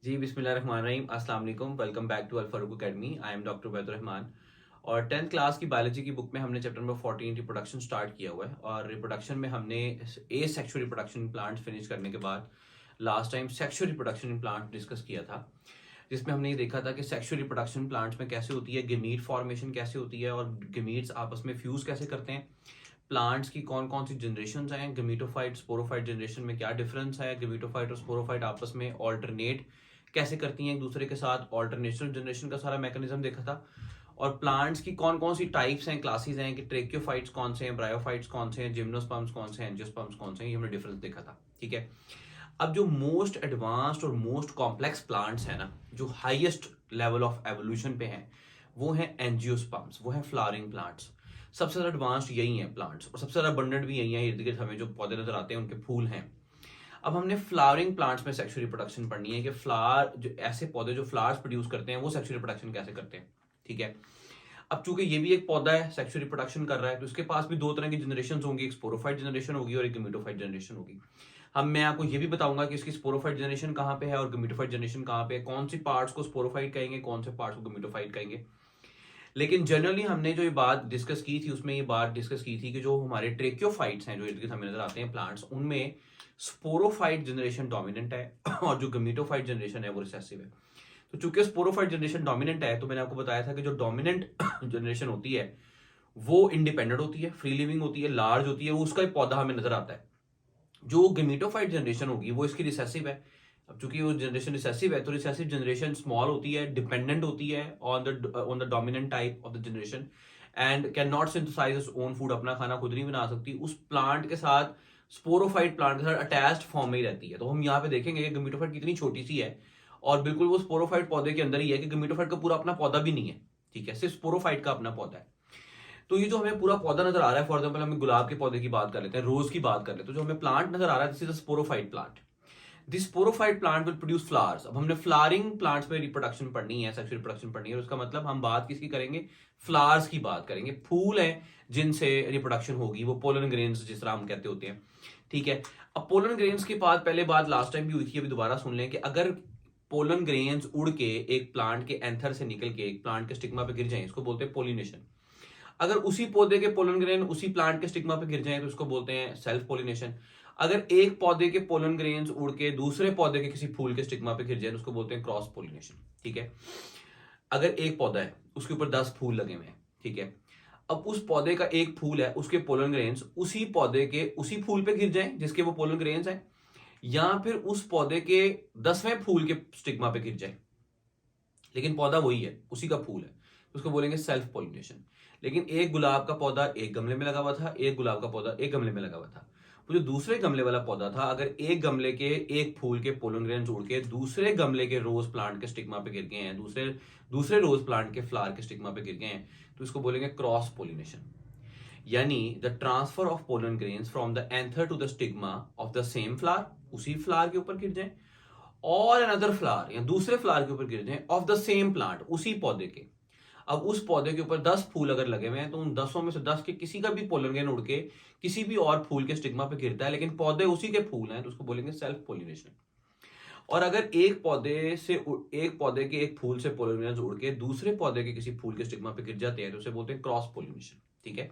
जी बिस्मिल्लाहिर्रहमानिर्रहीम अस्सलाम वालेकुम। Welcome back to Al Farooq academy. I am doctor Ubaidur Rahman. और 10th क्लास की बायोलॉजी की बुक में हमने चैप्टर नंबर 14 रिप्रोडक्शन स्टार्ट किया हुआ है। और रिप्रोडक्शन में हमने ए सेक्सुअल रिप्रोडक्शन प्लांट फिनिश करने के बाद last time sexual reproduction in plant discuss किया था, जिसमें हमने ये देखा था कि सेक्सुअल रिप्रोडक्शन प्लांट्स में कैसे होती है, गेमीट फॉर्मेशन कैसे होती है और गेमीट्स आपस में फ्यूज कैसे करते हैं, प्लांट्स की कौन कौन सी जनरेशन हैं, गेमीटोफाइट स्पोरोफाइट जनरेशन में क्या डिफरेंस है, गेमीटोफाइट और स्पोरोफाइट आपस में ऑल्टरनेट कैसे करती हैं एक दूसरे के साथ, ऑल्टरनेशनल जनरेशन का सारा मैकेनिज्म देखा था। और प्लांट्स की कौन कौन सी टाइप्स हैं, क्लासेस हैं, कि ट्रेक्योफाइट्स कौन से हैं, ब्रायोफाइट्स कौन से हैं, जिम्नोस्पर्म्स कौन से हैं, एंजियोस्पर्म्स कौन से हैं, ये हमने डिफरेंस देखा था। ठीक है। अब जो मोस्ट एडवांस्ड और मोस्ट कॉम्प्लेक्स प्लांट्स हैं ना, जो हाईएस्ट लेवल ऑफ एवोल्यूशन पे हैं, वो हैं एंजियोस्पर्म्स, वो हैं फ्लावरिंग प्लांट्स। सबसे ज्यादा एडवांस्ड यही हैं प्लांट्स, और सबसे ज्यादा अबंडेंट भी यही है। इर्द गिर्द हमें जो पौधे नजर आते हैं उनके फूल हैं। अब हमने फ्लावरिंग प्लांट्स में सेक्सुअल रिप्रोडक्शन पढ़नी है कि फ्लावर जो ऐसे पौधे जो फ्लावर्स प्रोड्यूस करते हैं वो सेक्सुअल रिप्रोडक्शन कैसे करते हैं। ठीक है। अब चूंकि ये भी एक पौधा है, सेक्सुअल रिप्रोडक्शन कर रहा है, तो उसके पास भी दो तरह की जनरेशन होंगी, एक स्पोरोफाइट जनरेशन होगी और एक गमीटोफाइट जनरेशन होगी। मैं आपको ये भी बताऊंगा कि इसकी स्पोरोफाइट जनरेशन कहाँ पे है और गमीटोफाइट जनरेशन कहाँ पे है, कौन सी पार्ट्स को स्पोरोफाइट कहेंगे, कौन से पार्ट्स को गमीटोफाइट कहेंगे। लेकिन जनरली हमने जो ये बात डिस्कस की थी उसमें ये बात डिस्कस की थी कि जो हमारे ट्रेक्योफाइट्स हैं जो इर्द गिर्द हमें नजर आते हैं प्लांट्स, उनमें स्पोरोफाइट जनरेशन डोमिनेंट है और जो गमीटोफाइट जनरेशन है वो रिसेसिव है। तो चूंकि स्पोरोफाइट जनरेशन डोमिनेंट है, तो मैंने आपको बताया था कि जो डोमिनेंट जनरेशन होती है वो इंडिपेंडेंट होती है, फ्री लिविंग होती है, लार्ज होती है, वो उसका एक पौधा हमें नजर आता है। जो गमीटोफाइट जनरेशन होगी वो इसकी रिसेसिव है। अब चूंकि वो जनरेशन रिसेसिव है, तो रिसेसिव जनरेशन स्मॉल होती है, डिपेंडेंट होती है on the dominant type of the generation, and can not synthesize its own food, अपना खाना खुद नहीं बना सकती, उस प्लांट के साथ स्पोरोफाइट प्लांट के साथ अटैच्ड फॉर्म में ही रहती है। तो हम यहाँ पे देखेंगे कि गमीटोफाइट कितनी छोटी सी है और बिल्कुल वो स्पोरोफाइट पौधे के अंदर ही है, कि गमीटोफाइट का पूरा अपना पौधा भी नहीं है। ठीक है, सिर्फ स्पोरोफाइट का अपना पौधा है। तो ये जो हमें पूरा पौधा नजर आ रहा है, फॉर एग्जाम्पल हम गुलाब के पौधे की बात कर लेते हैं, रोज की बात कर लेते हैं, तो जो हमें प्लांट नजर आ रहा है this is a sporophyte plant. This sporophyte plant will produce flowers. अब हमने फ्लावरिंग प्लांट्स में रिप्रोडक्शन पढ़नी है, सेक्सुअल रिप्रोडक्शन पढ़नी है, और उसका मतलब हम बात किसकी करेंगे, फ्लावर्स की बात करेंगे। फूल हैं जिनसे रिप्रोडक्शन होगी, वो पोलन ग्रेन्स जिस तरह हम कहते होते हैं। ठीक है। अब पोलन ग्रेन्स की बात पहले बात लास्ट टाइम भी हुई थी, अभी दोबारा सुन लें कि अगर पोलन ग्रेन्स उड़ के एक प्लांट के एंथर से निकल के एक प्लांट के स्टिग्मा पे गिर जाएं, इसको बोलते हैं पोलिनेशन। अगर उसी पौधे के पोलन ग्रेन उसी प्लांट के स्टिग्मा पे गिर जाएं तो उसको बोलते हैं सेल्फ पोलिनेशन। अगर एक पौधे के पोलन ग्रेन्स उड़ के दूसरे पौधे के किसी फूल के स्टिग्मा पे गिर जाए तो उसको बोलते हैं क्रॉस पोलिनेशन। ठीक है। अगर एक पौधा है उसके ऊपर 10 फूल लगे हुए हैं, ठीक है, अब उस पौधे का एक फूल है, उसके पोलन ग्रेन्स उसी पौधे के उसी फूल पे गिर जाएं जिसके वो पोलन ग्रेन्स हैं, या फिर उस पौधे के 10वें फूल के स्टिग्मा पे गिर जाए, लेकिन पौधा वही है, उसी का फूल है, तो उसको बोलेंगे सेल्फ पोलिनेशन। लेकिन एक गुलाब का पौधा एक गमले में लगा हुआ था, एक गुलाब का पौधा एक गमले में लगा हुआ था। वो जो दूसरे गमले वाला पौधा था, अगर एक गमले के एक फूल के पोलन ग्रेन उड़ के दूसरे गमले के रोज प्लांट के स्टिग्मा पे गिर गए हैं, दूसरे दूसरे रोज प्लांट के फ्लावर के स्टिग्मा पे गिर गए हैं, तो इसको बोलेंगे क्रॉस पोलिनेशन। यानी the transfer of pollen grains from the anther to the stigma of the same flower, उसी फ्लावर के ऊपर गिर जाए, और अनदर फ्लावर या दूसरे फ्लावर के ऊपर गिर जाए ऑफ द सेम प्लांट, उसी पौधे के। अब उस पौधे के ऊपर 10 फूल अगर लगे हुए हैं तो उन 10 में से 10 के किसी का भी पोलन ग्रेन उड़ के किसी भी और फूल के स्टिग्मा पे गिरता है, लेकिन पौधे उसी के फूल हैं, तो उसको बोलेंगे सेल्फ पोलिनेशन। और अगर एक पौधे के एक फूल से पोलन ग्रेन्स उड़ के दूसरे पौधे के किसी फूल के स्टिग्मा पे गिर जाते हैं तो उसे बोलते हैं क्रॉस पोलिनेशन। ठीक है।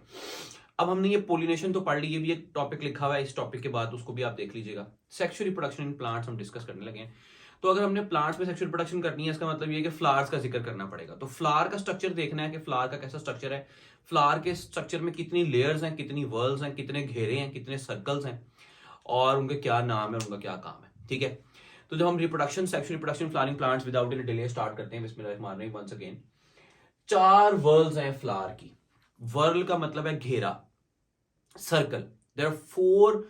अब हमने ये पोलिनेशन तो पढ़ ली, ये भी एक टॉपिक लिखा हुआ है, इस टॉपिक के बाद उसको भी आप देख लीजिएगा। सेक्सुअल रिप्रोडक्शन इन प्लांट्स हम डिस्कस करने लगे हैं। तो अगर हमने प्लांट्स में सेक्सुअल रिप्रोडक्शन करनी है, इसका मतलब ये है कि फ्लावर्स का जिक्र करना पड़ेगा। तो फ्लावर का स्ट्रक्चर देखना है कि फ्लावर का कैसा स्ट्रक्चर है, फ्लावर के स्ट्रक्चर में कितनी लेयर्स हैं, कितनी वर्ल्स हैं, कितने घेरे हैं, कितने सर्कल्स हैं, और उनके क्या नाम है, उनका क्या काम है। ठीक है। तो जब हम reproduction sexual reproduction flowering plants without any delay start करते हैं, बिस्मिल्लाहिर्रहमानिर्रहीम, वंस अगेन। 4 वर्ल्स हैं फ्लावर की। वर्ल का मतलब है घेरा, circle. There are 4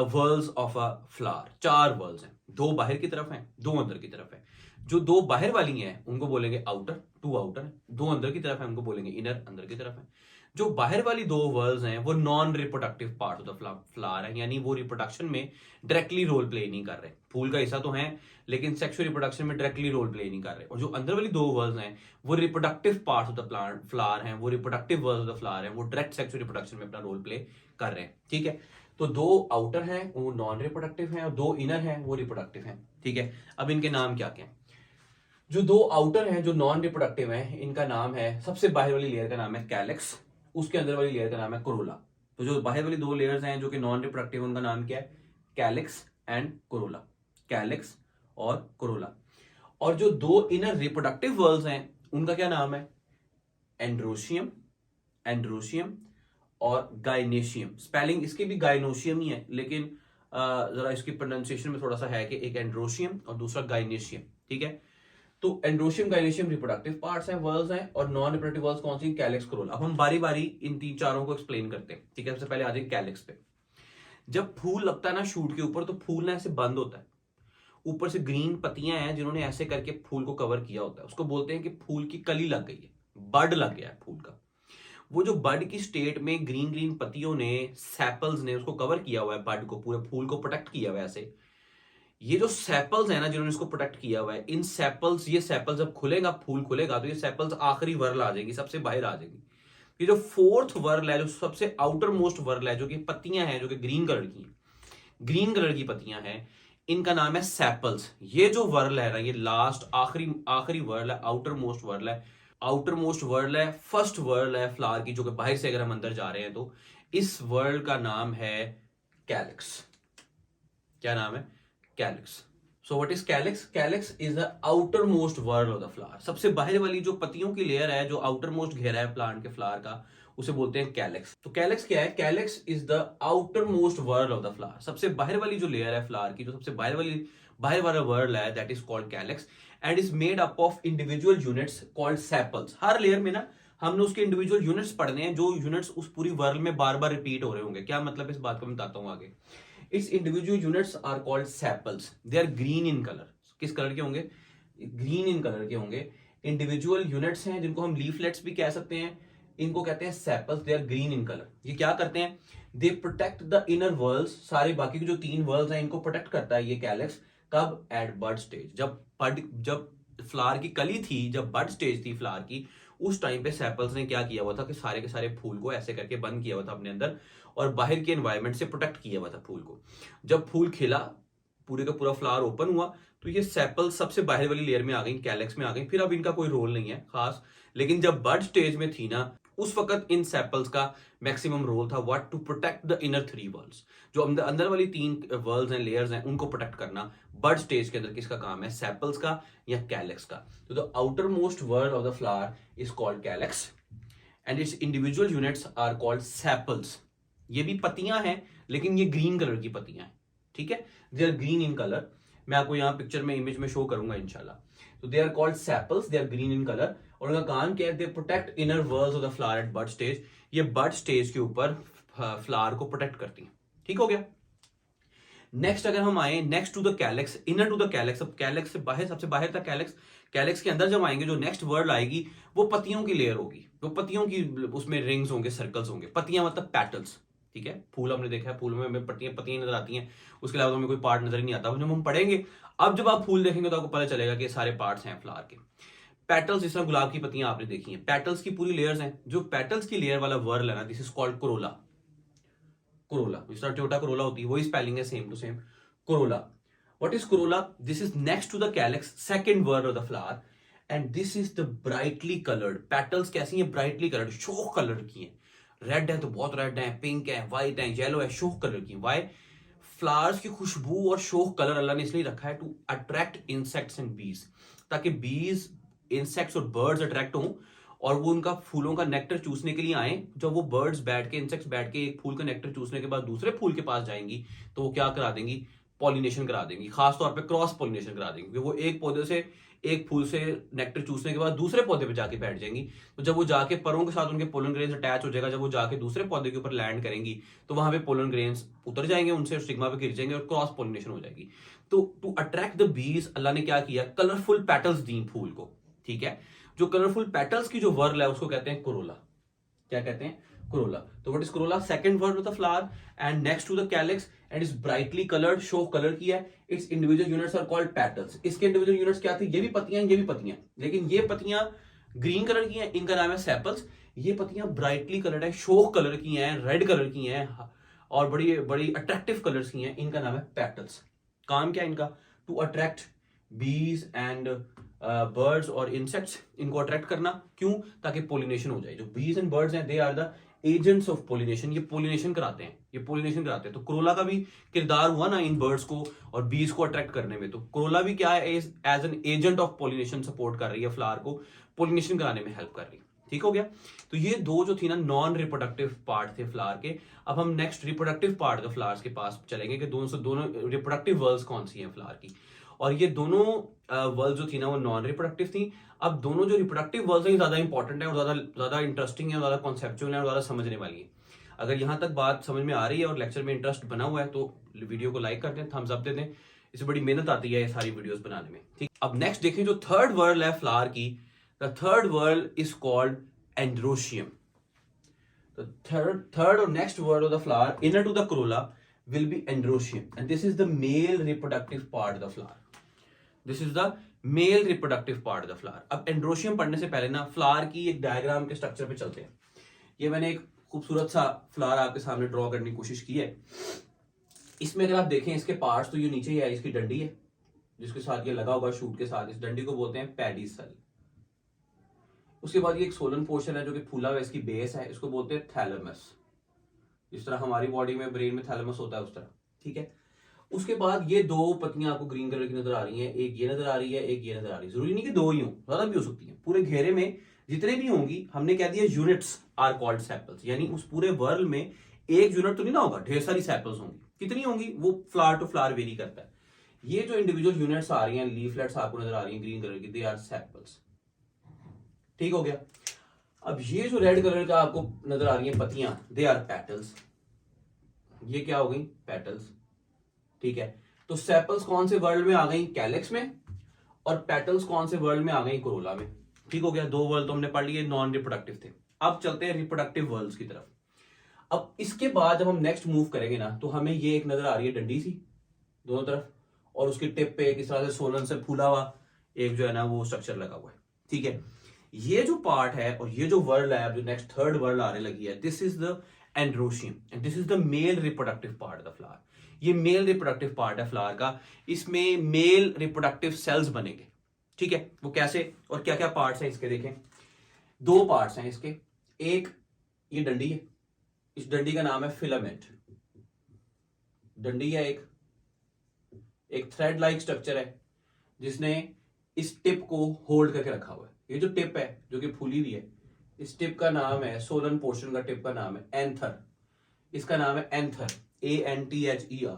whorls of a flower. 4 whorls हैं, 2 बाहर की तरफ हैं, 2 अंदर की तरफ है। जो 2 बाहर वाली हैं उनको बोलेंगे आउटर, 2 आउटर। 2 अंदर की तरफ है उनको बोलेंगे इनर, अंदर की तरफ है। जो बाहर वाली 2 वर्ल्स हैं वो non reproductive part of the flower है, यानी वो रिप्रोडक्शन में डायरेक्टली रोल प्ले नहीं कर रहे। फूल का हिस्सा तो है लेकिन सेक्सुअल रिप्रोडक्शन में डायरेक्टली रोल प्ले नहीं कर रहे। और जो अंदर वाली 2 वर्ल्स हैं वो reproductive part of the plant flower हैं, वो reproductive whorls of the flower हैं, वो डायरेक्ट सेक्सुअल रिप्रोडक्शन में अपना रोल प्ले कर रहे हैं। ठीक है। तो 2 आउटर हैं वो नॉन रिप्रोडक्टिव हैं और 2 इनर हैं वो रिप्रोडक्टिव हैं। ठीक है, अब इनके नाम क्या क्या हैं? जो दो आउटर हैं जो नॉन रिप्रोडक्टिव हैं, इनका नाम है, सबसे बाहर वाली लेयर का नाम है कैलिक्स, उसके अंदर वाली लेयर का नाम है कोरोला। तो जो बाहर वाली दो लेयर्स हैं जो कि नॉन रिप्रोडक्टिव, उनका नाम क्या है? Calyx and Corolla. कैलिक्स और कोरोला। और जो दो इनर रिप्रोडक्टिव वर्ल्स हैं उनका क्या नाम है? एंड्रोशियम, एंड्रोशियम और गाइनेशियम। स्पेलिंग इसकी भी गाइनोशियम ही है, लेकिन जरा इसकी प्रोनाउंसिएशन में थोड़ा सा है कि एक एंड्रोशियम और दूसरा गाइनेशियम। ठीक है, तो एंड्रोशियम गाइनेशियम रिप्रोडक्टिव पार्ट्स हैं, वर्ल्स हैं, और नॉन रिप्रोडक्टिव वर्ल्स कौन सी? Calyx, Corolla. अब हम बारी बारी इन तीन चारों को एक्सप्लेन करते हैं। ठीक है, सबसे पहले आ जाए कैलिक्स पे। जब फूल लगता है ना शूट के ऊपर, तो फूल ना ऐसे बंद होता है, ऊपर से ग्रीन पत्तियां हैं जिन्होंने ऐसे करके फूल को कवर किया होता है, उसको बोलते हैं कि फूल की कली लग गई है, बड लग गया है फूल का। वो जो बड की स्टेट में ग्रीन ग्रीन पत्तियों ने, सैपल्स ने उसको कवर किया हुआ है, बड को, पूरे फूल को प्रोटेक्ट किया हुआ है ऐसे। ये जो सेपल्स है ना जिन्होंने इसको प्रोटेक्ट किया हुआ है, इन सेपल्स, ये सेपल्स जब खुलेगा, फूल खुलेगा, तो ये सेपल्स आखिरी वर्ल आ जाएंगी, सबसे बाहर आ जाएंगी। ये जो फोर्थ वर्ल है, जो सबसे आउटर मोस्ट वर्ल है, जो कि पत्तियां हैं जो कि ग्रीन कलर की हैं, ग्रीन कलर की पत्तियां हैं, इनका नाम है सेपल्स। ये जो वर्ल है ना, ये लास्ट आखिरी आखिरी वर्ल है, आउटर मोस्ट वर्ल है, आउटर मोस्ट वर्ल है, फर्स्ट वर्ल है फ्लावर की, जो कि बाहर से अगर हम अंदर जा रहे हैं तो इस वर्ल का नाम है कैलिक्स। क्या नाम है? Calyx. So what is calyx? Calyx is the outer most whorl of the flower. सबसे बाहर वाली जो पत्तियों की लेयर है, जो आउटर मोस्ट घेरा है प्लांट के फ्लावर का, उसे बोलते हैं कैलिक्स। तो कैलिक्स क्या है? Calyx is the outer most whorl of the flower. सबसे बाहर वाली जो लेयर है फ्लावर की, जो सबसे बाहर वाला वर्ल है, that is called calyx, and is made up of individual units called sepals. Her layer में ना हमने उसके इंडिविजुअल यूनिट्स पढ़ने हैं, जो यूनिट्स उस पूरी वर्ल में बार बार रिपीट हो रहे होंगे। क्या मतलब इस बात को मैं बताता हूं आगे। Its individual units are called sepals, they are green in colour. किस कलर के होंगे? ग्रीन इन कलर के होंगे। इंडिविजुअल यूनिट्स हैं जिनको हम लीफलेट्स भी कह सकते हैं, इनको कहते हैं sepals, they are green in colour. ये क्या करते हैं? They protect the inner whorls, सारे बाकी के जो तीन वर्ल्स हैं इनको प्रोटेक्ट करता है ये कैलिक्स। कब? Eight bud stage. जब फ्लावर की कली थी, जब बड स्टेज थी फ्लावर की, उस टाइम पे सेपल्स ने क्या किया हुआ था कि सारे के सारे फूल को ऐसे करके बंद किया हुआ था अपने अंदर, और बाहर के एनवायरनमेंट से प्रोटेक्ट किया हुआ था फूल को। जब फूल खिला, पूरे का पूरा फ्लावर ओपन हुआ, तो ये सेपल्स सबसे बाहर वाली लेयर में आ गई, कैलिक्स में आ गई। फिर अब इनका कोई रोल नहीं है खास, लेकिन जब बड स्टेज में थी ना, उस वक्त इन सेपल्स का मैक्सिमम रोल था what? To protect the inner three worlds. जो अंदर वाली तीन वर्ल्ड्स हैं, लेयर्स हैं, उनको प्रोटेक्ट करना बड स्टेज के अंदर किसका काम है? सेपल्स का या कैलिक्स का। तो the outer most world of the flower is called calyx and its individual units are called sepals. ये भी पत्तियां हैं, लेकिन ये ग्रीन कलर की पत्तियां हैं। ठीक है, they are green in colour. मैं आपको यहां पिक्चर में, इमेज में शो करूंगा इंशाल्लाह। तो they are called sepals, they are green in colour, और उनका काम क्या है? They protect inner whorls of the flower at bud stage. ये बड स्टेज के ऊपर फ्लावर को प्रोटेक्ट करती हैं। ठीक हो गया। नेक्स्ट अगर हम आए next to the calyx, inner to the calyx. अब कैलिक्स से बाहर, सबसे बाहर था कैलिक्स। कैलिक्स के अंदर जब आएंगे, जो नेक्स्ट वर्ड आएगी वो पत्तियों की लेयर होगी। वो पत्तियों की, उसमें रिंग्स होंगे, सर्कल्स होंगे। पत्तियां मतलब पेटल्स। ठीक है, फूल हमने देखा है, फूल में हमें पत्तियां पत्तियां नजर आती हैं, उसके अलावा हमें कोई पार्ट नजर नहीं आता। जब हम पढ़ेंगे, अब जब आप फूल देखेंगे तो आपको पता चलेगा कि सारे पार्ट्स हैं फ्लावर के। पेटल्स, जिस तरह गुलाब की पत्तियां आपने देखी हैं, पेटल्स की पूरी लेयर्स हैं। जो पेटल्स की लेयर वाला वर्ड है ना, this is called corolla. Corolla, जिस तरह टोयोटा कोरोला होती है, वही स्पेलिंग है, same to same, corolla. What is corolla? This is next to the calyx, second word of the flower, and this is the brightly colored petals। कैसी हैं? brightly colored, शोक colour की हैं। Red है तो बहुत रेड है, पिंक है, व्हाइट है, येलो है, शोक कलर की। वाई? फ्लावर्स की खुशबू और शोक कलर अल्लाह ने इसलिए रखा है टू अट्रैक्ट इंसेक्ट्स एंड बीज, ताकि बीज, इंसेक्ट्स और बर्ड्स अट्रैक्ट हों और वो उनका फूलों का नेक्टर चूसने के लिए आए। जब वो बर्ड्स बैठ के, इंसेक्ट्स बैठ के एक फूल का नेक्टर चूसने के बाद दूसरे फूल के पास जाएंगी, तो वो क्या करा देंगी? पॉलिनेशन करा देंगी, खासतौर पे क्रॉस पॉलिनेशन करा देंगी। वो एक पौधे से, एक फूल से नेक्टर चूसने के बाद दूसरे पौधे पे जाके बैठ जाएंगी। तो जब वो जाके परों के साथ उनके पोलन ग्रेन्स अटैच हो जाएगा, जब वो जाके दूसरे पौधे के ऊपर लैंड करेंगी, तो वहां पे पोलन ग्रेन्स उतर जाएंगे उनसे, स्टिग्मा पे गिर जाएंगे और क्रॉस पॉलिनेशन हो जाएगी। तो टू अट्रैक्ट द बीज, अल्लाह ने क्या किया? कलरफुल पेटल्स दी फूल को। ठीक है, जो कलरफुल पेटल्स की जो वर्ल है उसको कहते हैं कोरोला। क्या कहते हैं? कोरोला। तो what is corolla? Second word of the flower and next to the calyx and is brightly coloured, show colour की है। Its individual units are called petals. इसके इंडिविजुअल यूनिट्स क्या थी? ये भी पत्तियां, ये भी पत्तियां, लेकिन ये पत्तियां ग्रीन कलर की हैं, इनका नाम है सेपल्स। ये पत्तियां ब्राइटली कलर्ड है, शो कलर की हैं, रेड कलर की हैं और बड़ी बड़ी अट्रैक्टिव कलर्स की हैं, इनका नाम है पेटल्स। काम क्या है इनका? टू अट्रैक्ट बीज एंड बर्ड्स और इंसेक्ट्स, इनको अट्रैक्ट करना। क्यों? ताकि पोलिनेशन हो जाए। जो बीज एंड बर्ड्स हैं they are the agents of pollination, ये पोलिनेशन कराते हैं, ये पोलिनेशन कराते हैं। तो कोरोला का भी किरदार हुआ ना इन बर्ड्स को और बीज को अट्रैक्ट करने में। तो कोरोला भी क्या है, as an agent of pollination support कर रही है फ्लावर को, पोलिनेशन कराने में हेल्प कर रही है। ठीक हो गया। तो ये दो जो थी ना नॉन रिप्रोडक्टिव पार्ट थे फ्लावर के। अब हम next reproductive part of flowers के पास चलेंगे कि दोनों रिप्रोडक्टिव वर्ल्स कौन सी हैं फ्लावर की। और ये दोनों वर्ल्स जो थी ना वो नॉन रिप्रोडक्टिव थी। अब दोनों जो रिप्रोडक्टिव वर्ल्स हैं ज्यादा इंपॉर्टेंट है और ज्यादा इंटरेस्टिंग है, ज्यादा कॉन्सेप्चुअल है और ज्यादा समझने वाली है। अगर यहां तक बात समझ में आ रही है और लेक्चर में इंटरेस्ट बना हुआ है तो वीडियो को लाइक कर दें, थम्स अप दे दें। इससे बड़ी मेहनत आती है ये सारी वीडियोस बनाने में। ठीक, अब नेक्स्ट देखें जो थर्ड वर्ल्ड है फ्लावर की। The third world is called androecium. The third or next word of the flower inner to the corolla will be androecium, and this is the male reproductive part of the flower. This is the male reproductive part of the flower. अब androecium पढ़ने से पहले ना flower की एक diagram के structure पे चलते हैं। ये मैंने एक खूबसूरत सा फ्लावर आपके सामने ड्रॉ करने की कोशिश की है। इसमें अगर आप देखें इसके पार्ट्स तो ये नीचे ही है, इसकी डंडी है जिसके साथ ये लगा हुआ शूट के साथ। इस डंडी को बोलते हैं पेडिसल। उसके बाद ये एक सोलन पोर्शन है जो कि फूला हुआ इसकी बेस है, इसको बोलते हैं थैलेमस। जिस तरह हमारी बॉडी में ब्रेन में थैलेमस होता है उस तरह। ठीक है। उसके बाद ये दो पत्तियां आपको ग्रीन कलर की नजर आ रही हैं, एक ये नजर आ रही है, एक ये नजर आ रही है। जरूरी नहीं कि दो ही हो, ज्यादा भी हो सकती है। पूरे घेरे में जितने भी होंगी हमने कह दिया यूनिट्स आर कॉल्ड सेपल्स, यानी उस पूरे वर्ल्ड में एक यूनिट तो नहीं ना होगा, ढेर सारी सेपल्स होंगी। कितनी होंगी वो फ्लावर टू फ्लावर वेरी करता है। ये जो इंडिविजुअल यूनिट्स आ रही हैं, लीफलेट्स आपको नजर आ रही है ग्रीन कलर की, दे आर सेपल्स। ठीक हो गया। अब ये जो रेड कलर का आपको नजर आ रही है पत्तियां, दे आर पेटल्स। ये क्या हो गई? पेटल्स। ठीक है। तो सेपल्स कौन से वर्ल्ड में आ गई? कैलिक्स में। और पेटल्स कौन से वर्ल्ड में आ गई? कोरोला में। ठीक हो गया। दो वर्ल्ड तो हमने पढ़ लिए, नॉन रिप्रोडक्टिव थे। अब चलते हैं रिप्रोडक्टिव वर्ल्ड्स की तरफ। अब इसके बाद जब हम नेक्स्ट मूव करेंगे ना तो हमें ये एक नजर आ रही है डंडी सी दोनों तरफ, और उसके टिप पे इस तरह से सोलन से फूला हुआ एक जो है ना वो स्ट्रक्चर लगा हुआ है। ठीक है। ये जो पार्ट है और ये जो वर्ल्ड है, जो नेक्स्ट थर्ड वर्ल्ड आने लगी है, this is the androecium and this is the male reproductive part of the flower. ये मेल रिप्रोडक्टिव पार्ट है फ्लावर का। इसमें मेल रिप्रोडक्टिव सेल्स बनेंगे। ठीक है। वो कैसे और क्या क्या पार्ट्स हैं इसके देखें। दो पार्ट्स हैं इसके। एक ये डंडी है, इस डंडी का नाम है फिलामेंट। डंडी है एक थ्रेड लाइक स्ट्रक्चर है जिसने इस टिप को होल्ड करके रखा हुआ है। ये जो टिप है जो कि फूली हुई है, इस टिप का नाम है, सोलन पोर्शन का टिप का नाम है एंथर। इसका नाम है एंथर, ANTHER।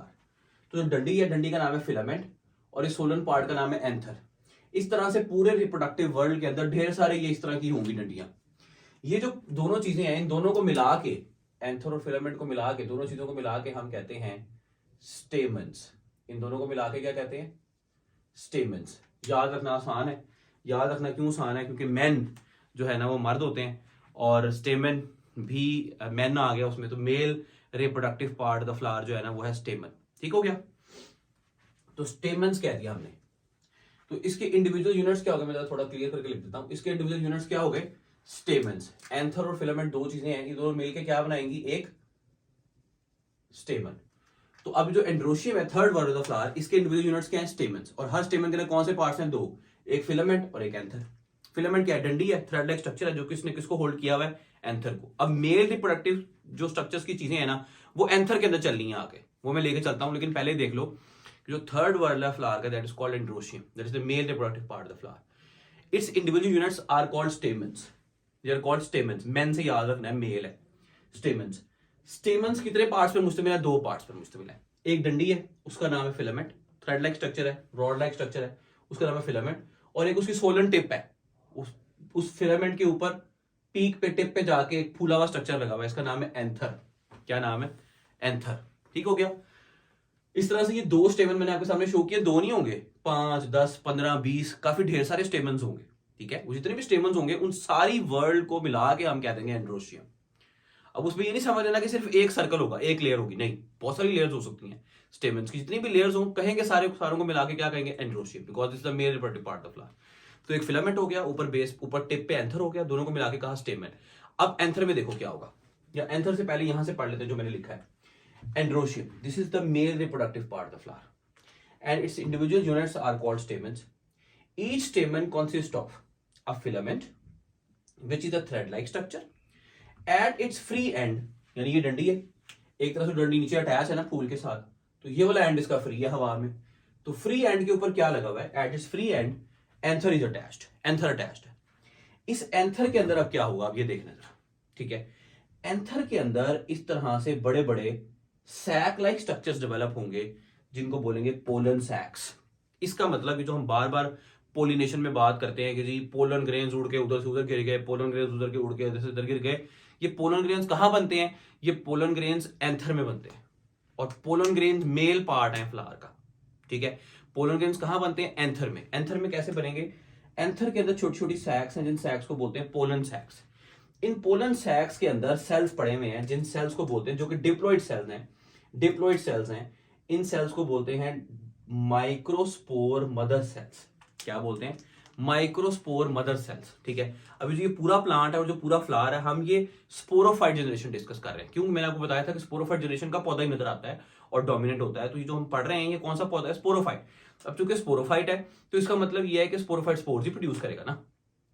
तो जो डंडी है, डंडी का नाम है फिलामेंट और इस सोलन पार्ट का नाम है एंथर। इस तरह से पूरे रिप्रोडक्टिव वर्ल्ड के अंदर ढेर सारे ये इस तरह की होंगी डंडियां। ये जो दोनों चीजें हैं, इन दोनों को मिला के, एंथर और फिलामेंट को मिला के, दोनों चीजों को मिला के हम कहते हैं स्टेमन्स। इन दोनों को मिला के क्या कहते हैं? स्टेमन्स। याद रखना आसान है। याद रखना क्यों आसान है? क्योंकि मेन जो है ना वो मर्द होते हैं और स्टेमन भी मेन आ गया उसमें, तो mail reproductive part of the flower जो है ना वो है स्टेमन। ठीक हो गया। तो स्टेमन्स कह दिया हमने। तो इसके इंडिविजुअल यूनिट्स क्या हो गए? मैं थोड़ा क्लियर करके लिख देता हूं। इसके इंडिविजुअल यूनिट्स क्या हो गए? स्टेमन्स। एंथर और फिलामेंट दो चीजें हैं, ये दोनों मिलकर क्या बनाएंगी? एक स्टेमन। तो अब जो एंड्रोशियम है, third word of the flower, इसके इंडिविजुअल यूनिट्स क्या है? स्टेमन्स। और हर स्टेमन के लिए कौन से पार्ट्स हैं? दो, एक फिलामेंट और एक एंथर। फिलामेंट क्या है? डंडी है, थ्रेड लाइक स्ट्रक्चर है जो किसने किसको होल्ड किया हुआ है? एंथर को। अब मेल रिप्रोडक्टिव जो स्ट्रक्चर्स की चीजें हैं ना वो एंथर के अंदर चल रही हैं आगे, वो मैं लेके चलता हूं। लेकिन पहले देख लो जो थर्ड वर्ड है फ्लावर का, that is called androecium, that is the male reproductive part of the flower. Its individual units are called stamens. They are called stamens. मेन से याद रखना है, मेल है। स्टेमन्स। स्टेमन्स कितने पार्ट्स पर मुश्तमिल है? दो पार्ट्स पर मुश्तमिल है। एक डंडी है, उसका नाम है फिलामेंट, थ्रेड लाइक स्ट्रक्चर है, रॉड लाइक स्ट्रक्चर है, उसका नाम है फिलामेंट। और एक उसकी सोलन टिप है, उस फिलामेंट के ऊपर पीक पे, टिप पे जाके एक फूला हुआ स्ट्रक्चर लगा हुआ है, इसका नाम है एंथर। क्या नाम है? एंथर। ठीक हो गया। इस तरह से ये दो स्टेमन मैंने आपके सामने शो किए, दो नहीं होंगे, 5, 10, 15, 20, काफी ढेर सारे स्टेमन्स होंगे। ठीक है। वो जितने भी स्टेमन्स होंगे उन सारी वर्ल्ड को मिला के हम कह देंगे एंड्रोशियम। अब उसमें ये नहीं समझ लेना कि सिर्फ एक सर्कल होगा, एक लेयर होगी, नहीं, बहुत सारी लेयर्स हो सकती हैं स्टेमन्स की। जितनी भी लेयर्स हो कहेंगे सारों को मिला के क्या कहेंगे? Androecium, because is the male reproductive part of flower. तो एक फिलामेंट हो गया, ऊपर बेस, ऊपर टिप पे एंथर हो गया, दोनों को मिला के कहा स्टेमन। अब एंथर में देखो क्या होगा, या एंथर से पहले यहां से पढ़ लेते हैं जो मैंने लिखा है। Androecium, this is the male reproductive part of flower. and its individual units are called stamens. Each stamen consists of a filament which is a thread like structure. At its free end, यानी ये डंडी है, एक तरह से डंडी नीचे attach है ना फूल के साथ, तो ये वाला एंड इसका फ्री है हवा में, तो फ्री एंड के ऊपर क्या लगा हुआ है, at its free and anther is attached, anther attached है। इस एंथर के अंदर अब क्या होगा, अब ये देखना जरा, ठीक है। एंथर के अंदर इस तरह से बड़े बड़े सैक लाइक स्ट्रक्चर्स डेवलप होंगे जिनको बोलेंगे पोलन सैक्स। इसका मतलब जो हम बार बार पोलिनेशन में बात करते हैं कि जी पोलन ग्रेन्स उड़ के उधर से उधर गिर गए, पोलन ग्रेन्स उधर के उड़ के इधर से इधर गिर गए, ये पोलन ग्रेन्स कहाँ बनते हैं, ये पोलन ग्रेन्स एंथर में बनते हैं, और पोलन ग्रेन्स मेल पार्ट है फ्लावर का, ठीक है। पोलन ग्रेन्स कहाँ बनते हैं, एंथर में। एंथर में कैसे बनेंगे, एंथर के अंदर छोटी छोटी सैक्स हैं जिन सैक्स को बोलते हैं पोलन सैक्स। इन पोलन सैक्स के अंदर सेल्स पड़े हुए हैं जिन सेल्स को बोलते हैं, जो कि डिप्लॉइड सेल्स हैं, डिप्लॉइड सेल्स हैं, इन सेल्स को बोलते हैं माइक्रोस्पोर मदर सेल्स। क्या बोलते हैं, माइक्रोस्पोर मदर सेल्स, ठीक है। अभी जो ये पूरा प्लांट है और जो पूरा फ्लावर है, हम ये स्पोरोफाइट जनरेशन डिस्कस कर रहे हैं। क्यों, मैंने आपको बताया था कि स्पोरोफाइट जनरेशन का पौधा ही नजर आता है और डोमिनेंट होता है, तो ये जो हम पढ़ रहे हैं ये कौन सा पौधा है, स्पोरोफाइट। अब चूंकि स्पोरोफाइट है तो इसका मतलब ये है कि स्पोरोफाइट स्पोर्स ही प्रोड्यूस करेगा ना,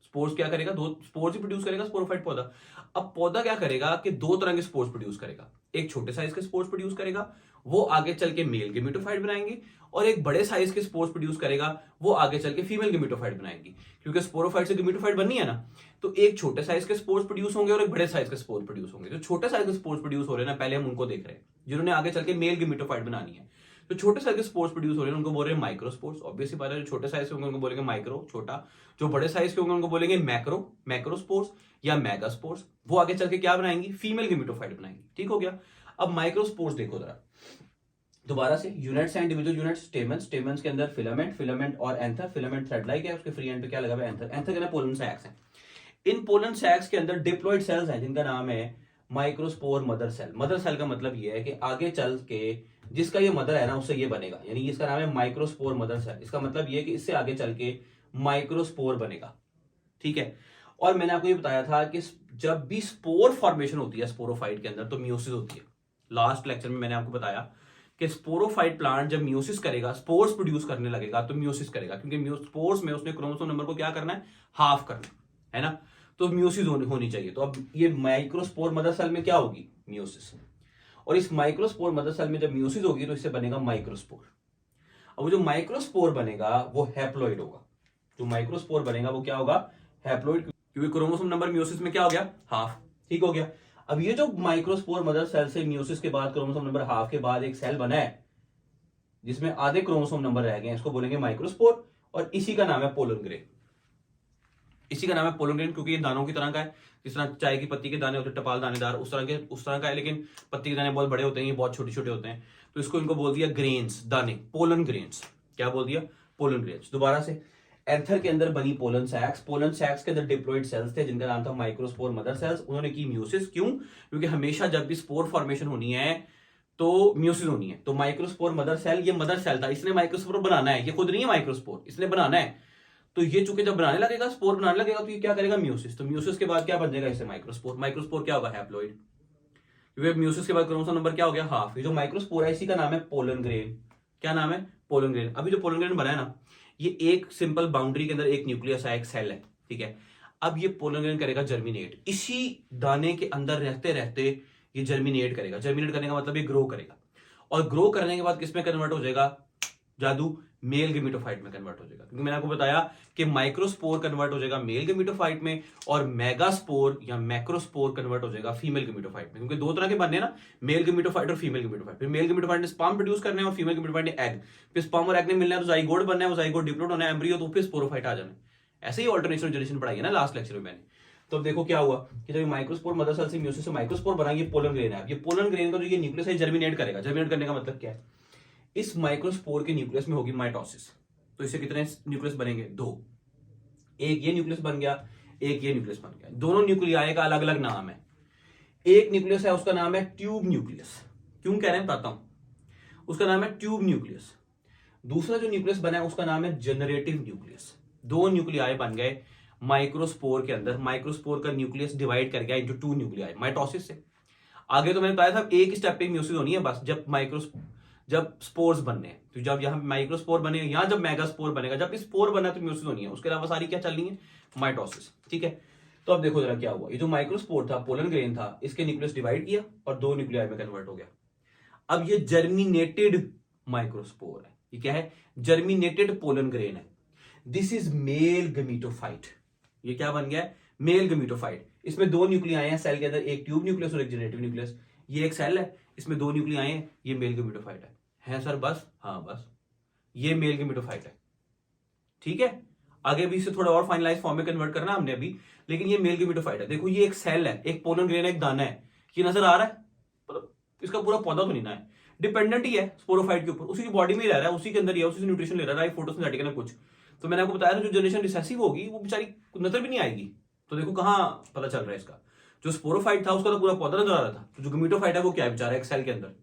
स्पोर्स क्या करेगा, दो स्पोर्स ही प्रोड्यूस करेगा स्पोरोफाइट पौधा। अब पौधा क्या करेगा कि दो तरह के स्पोर्स प्रोड्यूस करेगा, एक छोटे साइज के स्पोर्स प्रोड्यूस करेगा, वो आगे चल के मेल गेमेटोफाइट बनाएंगे, और एक बड़े साइज के स्पोर्स प्रोड्यूस करेगा, वो आगे चल के फीमेल गेमेटोफाइट बनाएंगी। क्योंकि स्पोरोफाइट से गेमेटोफाइट बननी है ना, तो एक छोटे साइज के स्पोर्स प्रोड्यूस होंगे और एक बड़े साइज के स्पोर्स प्रोड्यूस होंगे। जो छोटे साइज के स्पोर्स प्रोड्यूस हो रहे हैं ना, पहले हम उनको देख रहे हैं, जिन्होंने आगे चल के मेल गेमेटोफाइट बनानी है। तो छोटे साइज के स्पोर्स प्रोड्यूस हो रहे हैं उनको बोल रहे हैं माइक्रोस्पोर्स। ऑब्वियसली बात है, जो छोटे साइज के होंगे उनको बोलेंगे माइक्रो, छोटा। जो बड़े साइज के होंगे उनको बोलेंगे मैक्रो, मैक्रोस्पोर्स या मेगास्पोर्स। वो आगे चल के क्या बनाएंगी, फीमेल गेमेटोफाइट बनाएंगी, ठीक हो गया। अब माइक्रोस्पोर्स देखो जरा दोबारा से, units and individual units, stamens, stamens के अंदर फिलामेंट, फिलामेंट और एंथर, फिलामेंट थ्रेड लाइक है, उसके फ्री एंड पे क्या लगा हुआ है, एंथर। एंथर के अंदर पोलन सैक्स हैं। इन पोलन सैक्स के अंदर डिप्लॉइड सेल्स हैं जिनका नाम है microspore mother cell. Mother cell का मतलब ये है कि आगे चल के जिसका ये मदर है ना उससे ये बनेगा, यानी इसका नाम है माइक्रोस्पोर मदर सेल। इसका मतलब ये है कि इससे आगे चल के माइक्रोस्पोर बनेगा, ठीक है। और मैंने आपको ये बताया था कि जब भी स्पोर फॉर्मेशन होती है स्पोरोफाइट के अंदर तो मियोसिस होती है। लास्ट लेक्चर में मैंने आपको बताया कि स्पोरोफाइट प्लांट जब मियोसिस करेगा, स्पोर्स प्रोड्यूस करने लगेगा तो मियोसिस करेगा, क्योंकि स्पोर्स में उसने क्रोमोसोम नंबर को क्या करना है, हाफ करना है ना, तो मियोसिस होनी चाहिए। तो अब ये माइक्रोस्पोर मदर सेल में क्या होगी, मियोसिस। और इस माइक्रोस्पोर मदर सेल में जब मियोसिस होगी तो इससे बनेगा माइक्रोस्पोर। अब जो माइक्रोस्पोर बनेगा वो हैप्लॉइड होगा। जो माइक्रोस्पोर बनेगा वो क्या होगा, हैप्लॉइड, क्योंकि क्रोमोसोम नंबर मियोसिस में क्या हो गया, हाफ, ठीक हो गया। अब ये जो माइक्रोस्पोर मदर सेल से मियोसिस के बाद क्रोमोसोम नंबर हाफ के बाद एक सेल बना है जिसमें आधे क्रोमोसोम नंबर रह गए, इसको बोलेंगे माइक्रोस्पोर, और इसी का नाम है पोलन ग्रेन। इसी का नाम है पोलन ग्रेन क्योंकि ये दानों की तरह का है, जिस तरह चाय की पत्ती के दाने होते हैं टपाल दानेदार, उस तरह का है, लेकिन पत्ती के दाने बहुत बड़े होते हैं, ये बहुत छोटे छोटे होते हैं, तो इसको इनको बोल दिया ग्रेन्स, दाने, पोलन ग्रेन्स। क्या बोल दिया, पोलन ग्रेन्स। दोबारा से, एंथर के अंदर बनी पोलन सैक्स, पोलन सैक्स के अंदर डिप्लॉइड सेल्स थे जिनका नाम था माइक्रोस्पोर मदर सेल्स। उन्होंने की मियोसिस, क्यों, क्योंकि हमेशा जब भी स्पोर फॉर्मेशन होनी है तो मियोसिस होनी है। तो माइक्रोस्पोर मदर सेल, ये मदर सेल था, इसने माइक्रोस्पोर बनाना है, ये खुद नहीं है माइक्रोस्पोर, इसने बनाना है। तो ये चूंकि जब बनाने लगेगा, स्पोर बनाने लगेगा, तो ये क्या करेगा, मियोसिस। तो मियोसिस के बाद क्या बन जाएगा, इसे माइक्रोस्पोर। माइक्रोस्पोर क्या होगा, हैप्लॉइड, क्योंकि मियोसिस के बाद क्रोमोसोम नंबर क्या हो गया, हाफ। ये जो माइक्रोस्पोर है इसी का नाम है पोलन ग्रेन। क्या नाम है, पोलन ग्रेन। अभी जो पोलन ग्रेन बना है ना, ये एक सिंपल बाउंड्री के अंदर एक न्यूक्लियस है, एक सेल है, ठीक है। अब ये पोलन ग्रेन करेगा जर्मिनेट, इसी दाने के अंदर रहते रहते ये जर्मिनेट करेगा। जर्मिनेट करने का मतलब ये ग्रो करेगा, और ग्रो करने के बाद किस में कन्वर्ट हो जाएगा, जादू, मेल गेमेटोफाइट में कन्वर्ट हो जाएगा। क्योंकि मैंने आपको बताया कि माइक्रोस्पोर कन्वर्ट हो जाएगा मेल गेमेटोफाइट में, और मेगास्पोर या मैक्रोस्पोर कन्वर्ट हो जाएगा फीमेल गेमेटोफाइट में। क्योंकि दो तरह के बनने ना, मेल गेमेटोफाइट और फीमेल गेमेटोफाइट। फिर मेल गेमेटोफाइट ने स्पर्म प्रोड्यूस करने और फीमेल गेमेटोफाइट ने एग। फिर स्पर्म और एग ने मिलना है तो जाइगोट बनना है, वो जाइगोट डिप्लॉइड होना है, एम्ब्रियो, तो फिर स्पोरोफाइट आ जाना है। ऐसे ही ऑल्टरनेटिव जनरेशन पढ़ाई है ना लास्ट लेक्चर में मैंने। तो अब देखो क्या हुआ कि जब माइक्रोस्पोर मदर सेल से मियोसिस से माइक्रोस्पोर बना, ये पोलन ग्रेन है। ये पोलन ग्रेन का जो ये न्यूक्लियस है जर्मिनेट करेगा। जर्मिनेट करने का मतलब क्या है, इस माइक्रोस्पोर के न्यूक्लियस में होगी माइटोसिस। तो इससे कितने न्यूक्लियस बनेंगे, दो। एक ये न्यूक्लियस बन गया, एक ये न्यूक्लियस बन गया। दोनों न्यूक्लियाई का अलग अलग नाम है। एक न्यूक्लियस है उसका नाम है ट्यूब न्यूक्लियस। क्यों कह रहे हैं बताता हूं, उसका नाम है ट्यूब न्यूक्लियस। दूसरा जो न्यूक्लियस बना है उसका नाम है जनरेटिव न्यूक्लियस। दो न्यूक्लियाई बन गए माइक्रोस्पोर के अंदर। माइक्रोस्पोर का न्यूक्लियस डिवाइड कर गया इंटू टू न्यूक्लियाई माइटोसिस से। आगे तो मैंने बताया था एक स्टेप पे मियोसिस होनी है बस, जब स्पोर्स बनने हैं, तो जब यहाँ माइक्रोस्पोर बने, यहाँ जब मेगास्पोर बनेगा, जब स्पोर बना तो म्यूसिस होनी है, उसके अलावा सारी क्या चल रही है, माइटोसिस। ठीक है, तो अब देखो जरा क्या हुआ, ये जो माइक्रोस्पोर था, पोलन ग्रेन था, इसके न्यूक्लियस डिवाइड किया और 2 न्यूक्लियाई में कन्वर्ट हो गया। अब ये जर्मिनेटेड माइक्रोस्पोर है, ये क्या है, जर्मिनेटेड पोलन ग्रेन है। दिस इज मेल गमीटोफाइट, ये क्या बन गया है, मेल गमीटोफाइट। इसमें 2 न्यूक्लियाई हैं सेल के अंदर, एक ट्यूब न्यूक्लियस और एक जनरेटिव न्यूक्लियस। ये एक सेल है, इसमें 2 न्यूक्लियाई हैं, ये मेल गमीटोफाइट है सर बस, हाँ बस, ये मेल गमीटोफाइट है। ठीक है, आगे भी इसे थोड़ा और फाइनलाइज फॉर्म में कन्वर्ट करना हमने अभी, लेकिन ये मेल गमीटोफाइट है। देखो ये एक सेल है, एक पोलन ग्रेन है, एक दाना है, ये नजर आ रहा है, मतलब इसका पूरा पौधा तो नहीं ना है, डिपेंडेंट ही है स्पोरोफाइट के ऊपर, उसी की बॉडी में ही रह रहा है, उसी के अंदर ही है, उसी से न्यूट्रिशन ले रहा है, फोटोसिंथेटिक ना कुछ। तो मैंने आपको बताया था, जो जनरेशन रिसेसिव होगी वो बेचारी नजर भी नहीं आएगी। तो देखो कहाँ पता चल रहा है इसका, जो स्पोरोफाइट था उसका तो पूरा पौधा नजर आ रहा था, तो जो गमीटोफाइट है वो क्या है बेचारा, एक सेल के अंदर।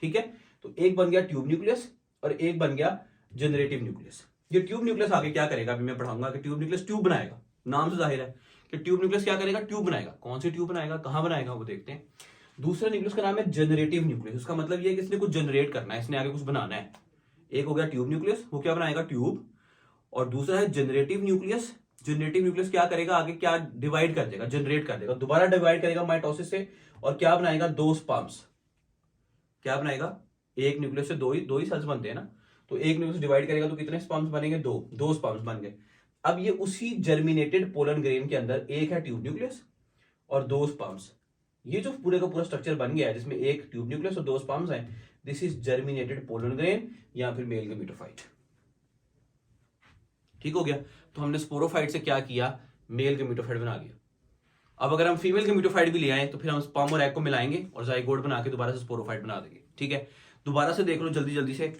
ठीक है, तो एक बन गया ट्यूब न्यूक्लियस और एक बन गया जनरेटिव न्यूक्लियस। ये ट्यूब न्यूक्लियस आगे क्या करेगा, अभी मैं पढ़ाऊंगा कि ट्यूब न्यूक्लियस ट्यूब बनाएगा, नाम से जाहिर है कि ट्यूब न्यूक्लियस क्या करेगा, ट्यूब बनाएगा। कौन सी ट्यूब बनाएगा, कहां बनाएगा, वो देखते हैं। दूसरा न्यूक्लियस का नाम है जनरेटिव न्यूक्लियस, उसका मतलब ये है कि इसने कुछ जनरेट करना है, इसने आगे कुछ बनाना है। एक हो गया ट्यूब न्यूक्लियस, वो क्या बनाएगा, ट्यूब। और दूसरा है जनरेटिव न्यूक्लियस, जनरेटिव न्यूक्लियस क्या करेगा, आगे क्या डिवाइड कर देगा, जनरेट कर देगा, दोबारा डिवाइड करेगा माइटोसिस से, और क्या बनाएगा, 2 स्पर्म्स। क्या बनाएगा, एक न्यूक्लियस से दो ही सेल्स बनते हैं ना, तो एक न्यूक्लियस डिवाइड करेगा तो कितने स्पर्म्स बनेंगे, 2 स्पर्म्स बन गए। अब ये उसी जर्मिनेटेड पोलन ग्रेन के अंदर एक है ट्यूब न्यूक्लियस और 2 स्पर्म्स। ये जो पूरे का पूरा स्ट्रक्चर बन गया है, जिसमें एक ट्यूब न्यूक्लियस और 2 स्पर्म्स हैं, this is germinated pollen grain या फिर मेल गमीटोफाइट। ठीक हो गया, तो हमने स्पोरोफाइट से क्या किया, मेल गमीटोफाइट बना लिया। अब अगर हम फीमेल गमीटोफाइट भी ले आए तो फिर हम स्पर्म और एग को मिलाएंगे और जाइगोट बना के दोबारा से स्पोरोफाइट बना देंगे। ठीक है, दोबारा से देख लो जल्दी जल्दी से,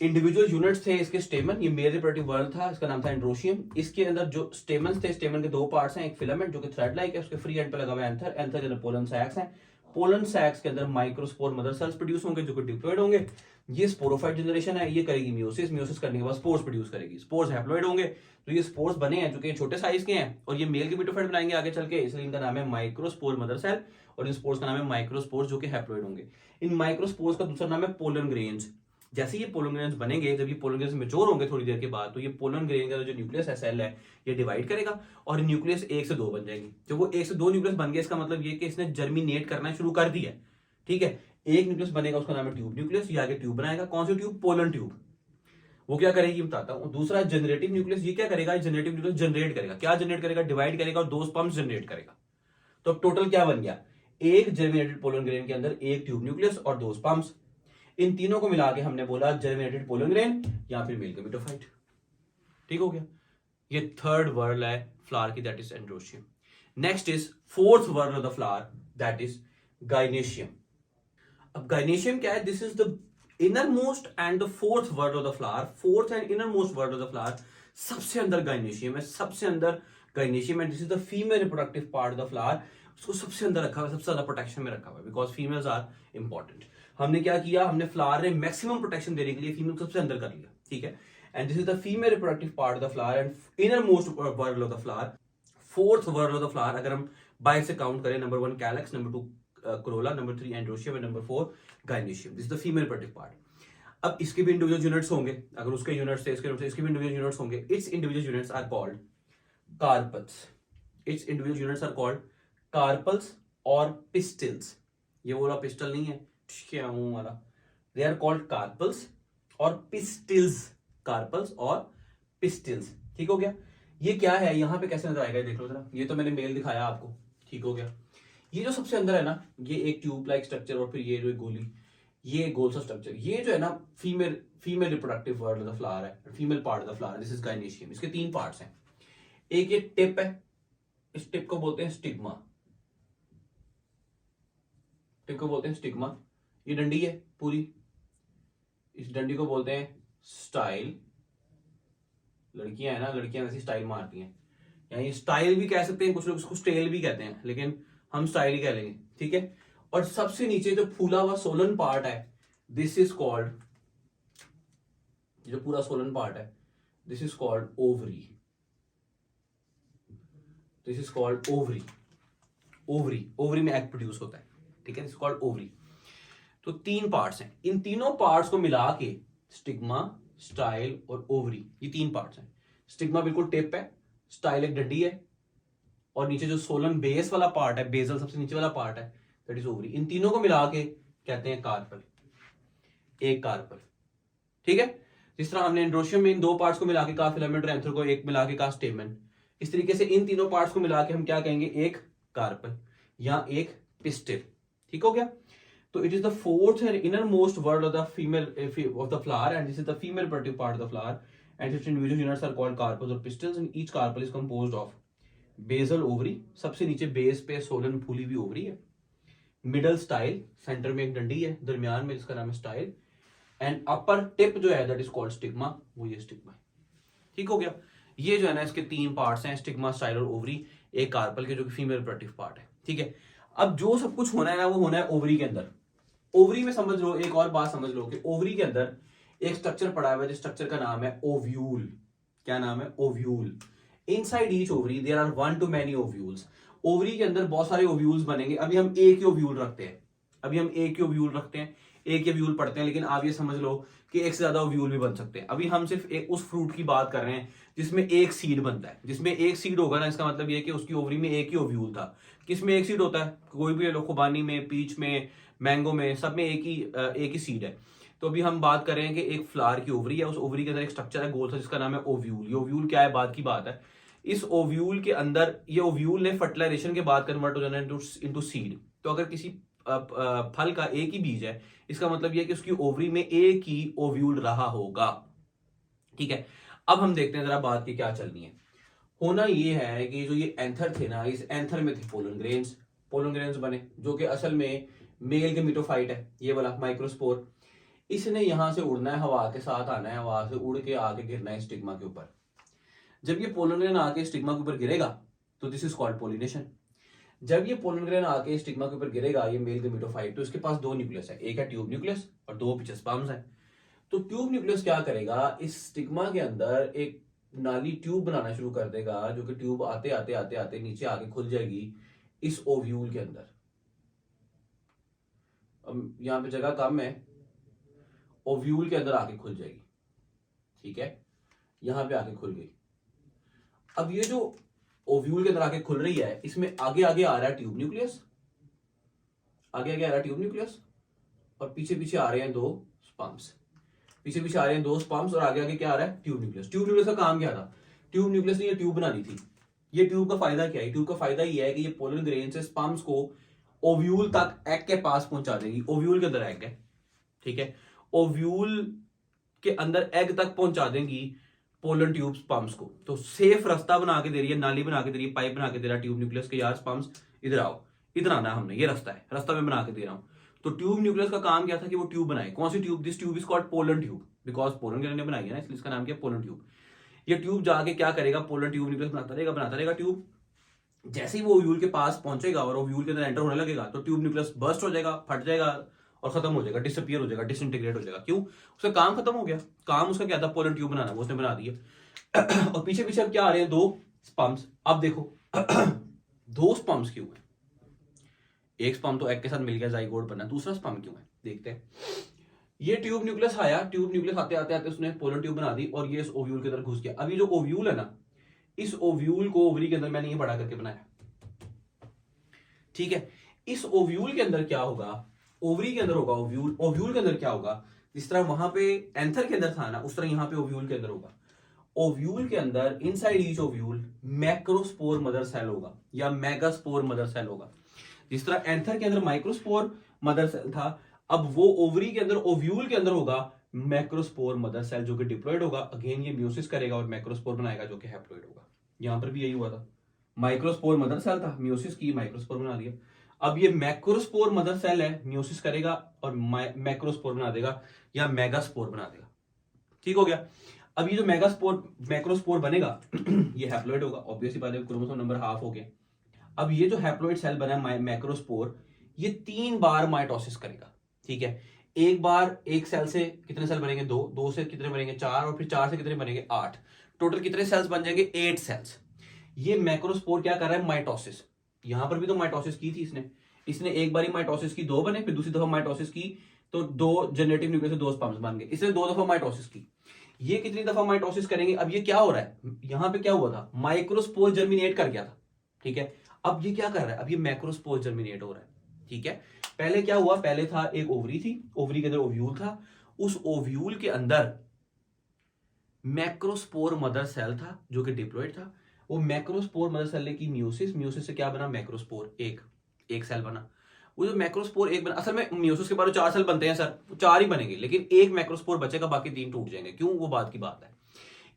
इंडिविजुअल यूनिट्स थे इसके स्टेमन, ये मेल रिप्रोडक्टिव वर्ल था, इसका नाम था एंड्रोशियम। इसके अंदर जो स्टेमन थे, स्टेमन के 2 पार्ट्स हैं, एक फिलामेंट जो कि थ्रेड लाइक है, उसके फ्री एंड पे लगा हुआ एंथर, एंथर के अंदर पोलन सैक्स हैं, पोलन सैक्स के अंदर माइक्रोस्पोर मदर सेल्स प्रोड्यूस होंगे जो कि डिप्लॉइड होंगे। ये स्पोरोफाइट जनरेशन है, ये करेगी म्यूसिस, म्यूसिस करने के बाद स्पोर्स प्रोड्यूस करेगी, स्पोर्स हैप्लॉइड होंगे, तो ये स्पोर्स बने हैं जो कि छोटे साइज के हैं, और ये मेल गमीटोफाइट बनाएंगे आगे चल के, इसलिए इनका नाम है माइक्रोस्पोर मदर सेल, और इन स्पोर्स का नाम है माइक्रोस्पोर्स जो कि हैप्लॉइड होंगे। इन माइक्रोस्पोर्स का दूसरा नाम है पोलन ग्रेन्स। जैसे ये पोलन ग्रेन्स बनेंगे, जब ये पोलन ग्रेन्स मैच्योर होंगे थोड़ी देर के बाद, तो ये पोलन ग्रेन का जो न्यूक्लियस है, सेल है, ये डिवाइड करेगा और न्यूक्लियस 1 से 2 बन जाएगी। जब वो 1 से 2 न्यूक्लियस बन गए, इसका मतलब ये कि इसने जर्मिनेट करना शुरू कर दिया। ठीक है, एक न्यूक्लियस बनेगा, उसका नाम है ट्यूब न्यूक्लियस, ये आगे ट्यूब बनाएगा। कौन सी ट्यूब, पोलन ट्यूब। वो क्या करेगी बताता हूं। दूसरा जनरेटिव न्यूक्लियस, ये क्या करेगा, जनरेटिव न्यूक्लियस जनरेट करेगा, क्या जनरेट करेगा, डिवाइड करेगा और 2 स्पर्म्स जनरेट करेगा। तो टोटल क्या बन गया, एक जर्मिनेटेड पोलन ग्रेन के अंदर एक ट्यूब न्यूक्लियस और 2 स्पर्म्स। इन तीनों को मिला के हमने बोला जर्मिनेटेड पोलन ग्रेन या फिर मेल गमीटोफाइट। ठीक हो गया, ये थर्ड वर्ड है फ्लावर की, that is androecium. Next is fourth whorl of the flower, that is gynoecium. अब गाइनेशियम क्या है, this is the inner most and the fourth whorl of the flower, fourth and inner most whorl of the flower, सबसे अंदर gynoecium है, सबसे अंदर gynoecium है। This is the female reproductive part of the flower, उसको सबसे अंदर रखा हुआ है, सबसे ज्यादा प्रोटेक्शन में रखा हुआ है, बिकॉज फीमेल्स आर इंपॉर्टेंट। हमने क्या किया, हमने फ्लावर में मैक्सिमम प्रोटेक्शन देने के लिए फीमेल को सबसे अंदर कर लिया। ठीक है, and this is the female reproductive part of the flower and inner most whorl of the flower, fourth whorl of the flower. अगर हम बाय से काउंट करें, number 1 calyx, number 2 corolla, number 3 androecium and number 4 gynoecium. This is the female reproductive part. अब इसके भी individual units होंगे, अगर उसके यूनिट्स थे इसके भी इंडिविजुअल यूनिट्स होंगे। Its individual units are called carpels, its individual units are called carpels और पिस्टिल्स। ये बोला पिस्टल नहीं है, क्या हूं वाला, दे आर कॉल्ड कार्पल्स और पिस्टिल्स, कार्पल्स और पिस्टिल्स। ठीक हो गया, ये क्या है, यहां पे कैसे नजर आएगा देख लो जरा, ये तो मैंने मेल दिखाया आपको। ठीक हो गया, ये जो सबसे अंदर है ना, ये एक ट्यूब लाइक स्ट्रक्चर और फिर ये जो गोली, ये गोल सा स्ट्रक्चर, ये जो है ना female reproductive whorl of the flower है, female part of the flower, this is gynoecium. इसके 3 पार्ट्स हैं, एक ये टिप है, इस टिप को बोलते हैं स्टिग्मा, टिप को बोलते हैं स्टिग्मा। ये डंडी है पूरी, इस डंडी को बोलते हैं स्टाइल। लड़कियां है ना, लड़कियां वैसी स्टाइल मारती हैं, या ये स्टाइल भी कह सकते हैं, कुछ लोग इसको स्टेल भी कहते हैं, लेकिन हम स्टाइल ही कह लेंगे। ठीक है, और सबसे नीचे जो फूला हुआ सोलन पार्ट है, दिस इज कॉल्ड, जो पूरा सोलन पार्ट है, this is called ovary, this is called ovary. Ovary में एग प्रोड्यूस होता है। ठीक है, दिस इज कॉल्ड ओवरी। तो 3 पार्ट्स हैं, इन तीनों पार्ट्स को मिला के स्टिग्मा, स्टाइल और ओवरी, ये 3 पार्ट्स हैं। स्टिग्मा बिल्कुल टिप है, स्टाइल एक डंडी है, और नीचे जो सोलन बेस वाला पार्ट है, बेसल सबसे नीचे वाला पार्ट है, दैट इज ओवरी। इन तीनों को मिला के कहते हैं कार्पल, एक कार्पल। ठीक है, जिस तरह हमने एंड्रोशियम में इन 2 पार्ट्स को मिला के कहा फिलामेंट और एंथर को एक मिला के कहा स्टेमन, इस तरीके से इन तीनों पार्ट्स को मिला के हम क्या कहेंगे, एक कार्पल या एक पिस्टिल। ठीक हो गया। तो it is the fourth and inner most whorl of the female of the flower, and this is the female reproductive part of the flower, and its individual units are called carpels और pistils, and each carpel is composed of basal ovary, सबसे नीचे base पे सोलन फूली हुई ovary है, middle style, centre में एक डंडी है, दरमियान में जिसका नाम है स्टाइल, एंड अपर टिप जो है दैट इज कॉल्ड स्टिग्मा, वो ये स्टिग्मा है। ठीक हो गया। ये जो है ना इसके 3 पार्ट्स हैं, स्टिग्मा, स्टाइल और ओवरी, एक कार्पल के, जो कि फीमेल रिप्रोडक्टिव पार्ट है। ठीक है, अब जो सब कुछ होना है ना वो होना है ओवरी के अंदर। ओवरी में समझ लो, एक और बात समझ लो कि ओवरी के अंदर एक स्ट्रक्चर पड़ा हुआ है, जिस स्ट्रक्चर का नाम है ओव्यूल। क्या नाम है, ovule. Inside each ovary there are 1 to many ovules. Ovary के अंदर बहुत सारे ओव्यूल्स बनेंगे। अभी हम एक ही ओव्यूल रखते हैं, एक ही ओव्यूल पढ़ते हैं, लेकिन आप ये समझ लो कि एक से ज्यादा ओव्यूल भी बन सकते हैं। अभी हम सिर्फ एक उस फ्रूट की बात कर रहे हैं जिसमें एक सीड बनता है। जिसमें एक सीड होगा ना, इसका मतलब ये कि उसकी ओवरी में एक ही ओव्यूल था। किसमें एक सीड होता है, कोई भी ले लो, खुबानी में, पीच में, मैंगो में, सब में एक ही सीड है। तो अभी हम बात कर रहे हैं कि एक फ्लावर की ओवरी है, उस ओवरी के अंदर एक स्ट्रक्चर है गोल सा, जिसका नाम है ओव्यूल। ये ओव्यूल क्या है, बात की बात है। इस ओव्यूल के अंदर ये ओव्यूल ने फर्टिलाइजेशन के बाद कन्वर्ट हो जाना इनटू सीड। तो अगर किसी फल का एक ही बीज है, इसका मतलब यह कि उसकी ओवरी में एक ही ओव्यूल रहा होगा। ठीक है, अब हम देखते हैं जरा बात की क्या चलनी है। होना यह है कि जो ये एंथर थे ना, इस एंथर में थे पोलन ग्रेन्स बने, जो कि असल में मेल गेमेटोफाइट है, ये वाला माइक्रोस्पोर। इसने यहां से उड़ना है, हवा के साथ आना है, हवा से उड़ के आके गिरना है स्टिग्मा के ऊपर। जब ये पोलन ग्रेन आके स्टिग्मा के ऊपर गिरेगा तो दिस इज कॉल्ड पोलिनेशन। जब ये पोलन ग्रेन आके स्टिग्मा के ऊपर गिरेगा, ये मेल गेमेटोफाइट, तो इसके पास 2 न्यूक्लियस है, एक है ट्यूब न्यूक्लियस और 2 पीछे स्पर्म्स है। तो ट्यूब न्यूक्लियस क्या करेगा, इस स्टिग्मा के अंदर एक नाली ट्यूब बनाना शुरू कर देगा, जो कि ट्यूब आते आते आते आते नीचे आके खुल जाएगी इस ओव्यूल के अंदर। अब यहां पे जगह कम है, ओव्यूल के अंदर आके खुल जाएगी। ठीक है, यहां पे आके खुल गई। अब ये जो ओव्यूल के अंदर आके खुल रही है, इसमें आगे आगे आ रहा है ट्यूब न्यूक्लियस, और पीछे पीछे आ रहे हैं 2 स्पर्म्स, और आगे आगे क्या आ रहा है, ट्यूब न्यूक्लियस। ट्यूब न्यूक्लियस का काम क्या था, ट्यूब न्यूक्लियस ने ये ट्यूब बनानी थी। ये ट्यूब का फायदा क्या है, ट्यूब का फायदा ये है कि ये पोलन ग्रेन से स्पर्म्स को ओव्यूल तक एग के पास पहुंचा देगी। ओव्यूल के अंदर एग है, ठीक है, ओव्यूल के अंदर एग तक पहुंचा देंगी पोलन ट्यूब स्पर्म्स को। तो सेफ रास्ता बना के दे रही है, नाली बना के दे रही है, पाइप बना के दे रहा है ट्यूब न्यूक्लियस के, यार स्पर्म्स इधर आओ, इधर आना है हमने, ये रास्ता मैं बना के दे रहा हूं। तो ट्यूब न्यूक्लियस का काम क्या था कि वो ट्यूब बनाए। कौन सी tube, this tube is called pollen tube, because pollen grain ने बनाई है ना, इसलिए इसका नाम क्या, पोलन ट्यूब। ये ट्यूब जाके क्या करेगा, पोलन ट्यूब न्यूक्लियस बनाता रहेगा ट्यूब। जैसे ही वो ओव्यूल के पास पहुंचेगा और ओव्यूल के अंदर एंटर होने लगेगा, तो ट्यूब न्यूक्लियस बर्स्ट हो जाएगा, फट जाएगा और खत्म हो जाएगा, डिसअपियर हो जाएगा, डिसइंटीग्रेट हो जाएगा। क्यों, उसका काम खत्म हो गया। काम उसका क्या था, पोलन ट्यूब बनाना, वो उसने बना दिया। और पीछे पीछे अब क्या आ रहे हैं, 2 स्पर्म्स। अब देखो 2 स्पर्म्स क्यों है, एक स्पर्म तो एग के साथ मिल गया, जाइगोट बना, दूसरा स्पर्म क्यों है, देखते हैं। ये ट्यूब न्यूक्लियस आया, ट्यूब न्यूक्लियस आते आते आते उसने पोलन ट्यूब बना दी और ये इस ओव्यूल के अंदर घुस गया। अब ये जो ओव्यूल है ना, इस ओव्यूल को ओवरी के अंदर मैंने ये बड़ा करके बनाया। ठीक है, इस ओव्यूल के अंदर क्या होगा, ओवरी के अंदर होगा ओव्यूल। ओव्यूल के अंदर क्या होगा, जिस तरह वहां पे एंथर के अंदर था ना, उस तरह यहां पे ओव्यूल के अंदर होगा। ओव्यूल के अंदर inside each ovule macrospore mother cell होगा या मेगास्पोर मदर सेल होगा। जिस तरह एंथर के अंदर माइक्रोस्पोर मदर सेल था, अब वो ओवरी के अंदर ओव्यूल के अंदर होगा मैक्रोस्पोर मदर सेल, जो कि डिप्लॉयड होगा। अगेन ये म्यूसिस करेगा और मैक्रोस्पोर बनाएगा, जो कि हैप्लॉयड होगा। यहां पर भी यही हुआ था, माइक्रोस्पोर मदर सेल था, म्यूसिस की, माइक्रोस्पोर बना दिया। अब ये मैक्रोस्पोर मदर सेल है, म्यूसिस करेगा और मैक्रोस्पोर बना देगा या मेगास्पोर बना देगा। ठीक हो गया। अब ये जो मैक्रोस्पोर बनेगा ये हैप्लॉयड होगा, ऑब्वियसली बात है, क्रोमोसोम नंबर हाफ हो गया। अब ये जो हैप्लॉयड सेल बना है मैक्रोस्पोर, ये 3 बार माइटोसिस करेगा। ठीक है, एक बार एक सेल से कितने सेल बनेंगे, 2 से कितने बनेंगे, 4, और फिर 4 से कितने बनेंगे, 8। टोटल कितने सेल्स बन जाएंगे, 8 सेल्स। ये मैक्रोस्पोर क्या कर रहा है, माइटोसिस। यहां पर भी तो माइटोसिस की थी इसने एक बार माइटोसिस की, 2 बने, फिर दूसरी दफा माइटोसिस की तो 2 जनरेटिव न्यूक्लियस से 2 स्पर्म्स बन गए, इसने 2 दफा माइटोसिस की। ये कितनी दफा माइटोसिस करेंगे? अब ये क्या हो रहा है, यहां पे क्या हुआ था, माइक्रोस्पोर जर्मिनेट कर गया था, ठीक है। अब ये क्या कर रहा है, अब ये मैक्रोस्पोर जर्मिनेट हो रहा है, ठीक है। पहले क्या हुआ, पहले था एक ओवरी थी, ओवरी के अंदर ओव्यूल था, उस ओव्यूल के अंदर मैक्रोस्पोर मदर सेल था जो कि डिप्लॉइड था। वो मैक्रोस्पोर मदर सेल की म्यूसिस, म्यूसिस से क्या बना, मैक्रोस्पोर एक सेल बना। वो जो मैक्रोस्पोर एक बना, असल में म्यूसिस के बाद 4 सेल बनते हैं सर, 4 ही बनेंगे, लेकिन एक मैक्रोस्पोर बचेगा, बाकी 3 टूट जाएंगे। क्यों, वो बात की बात है।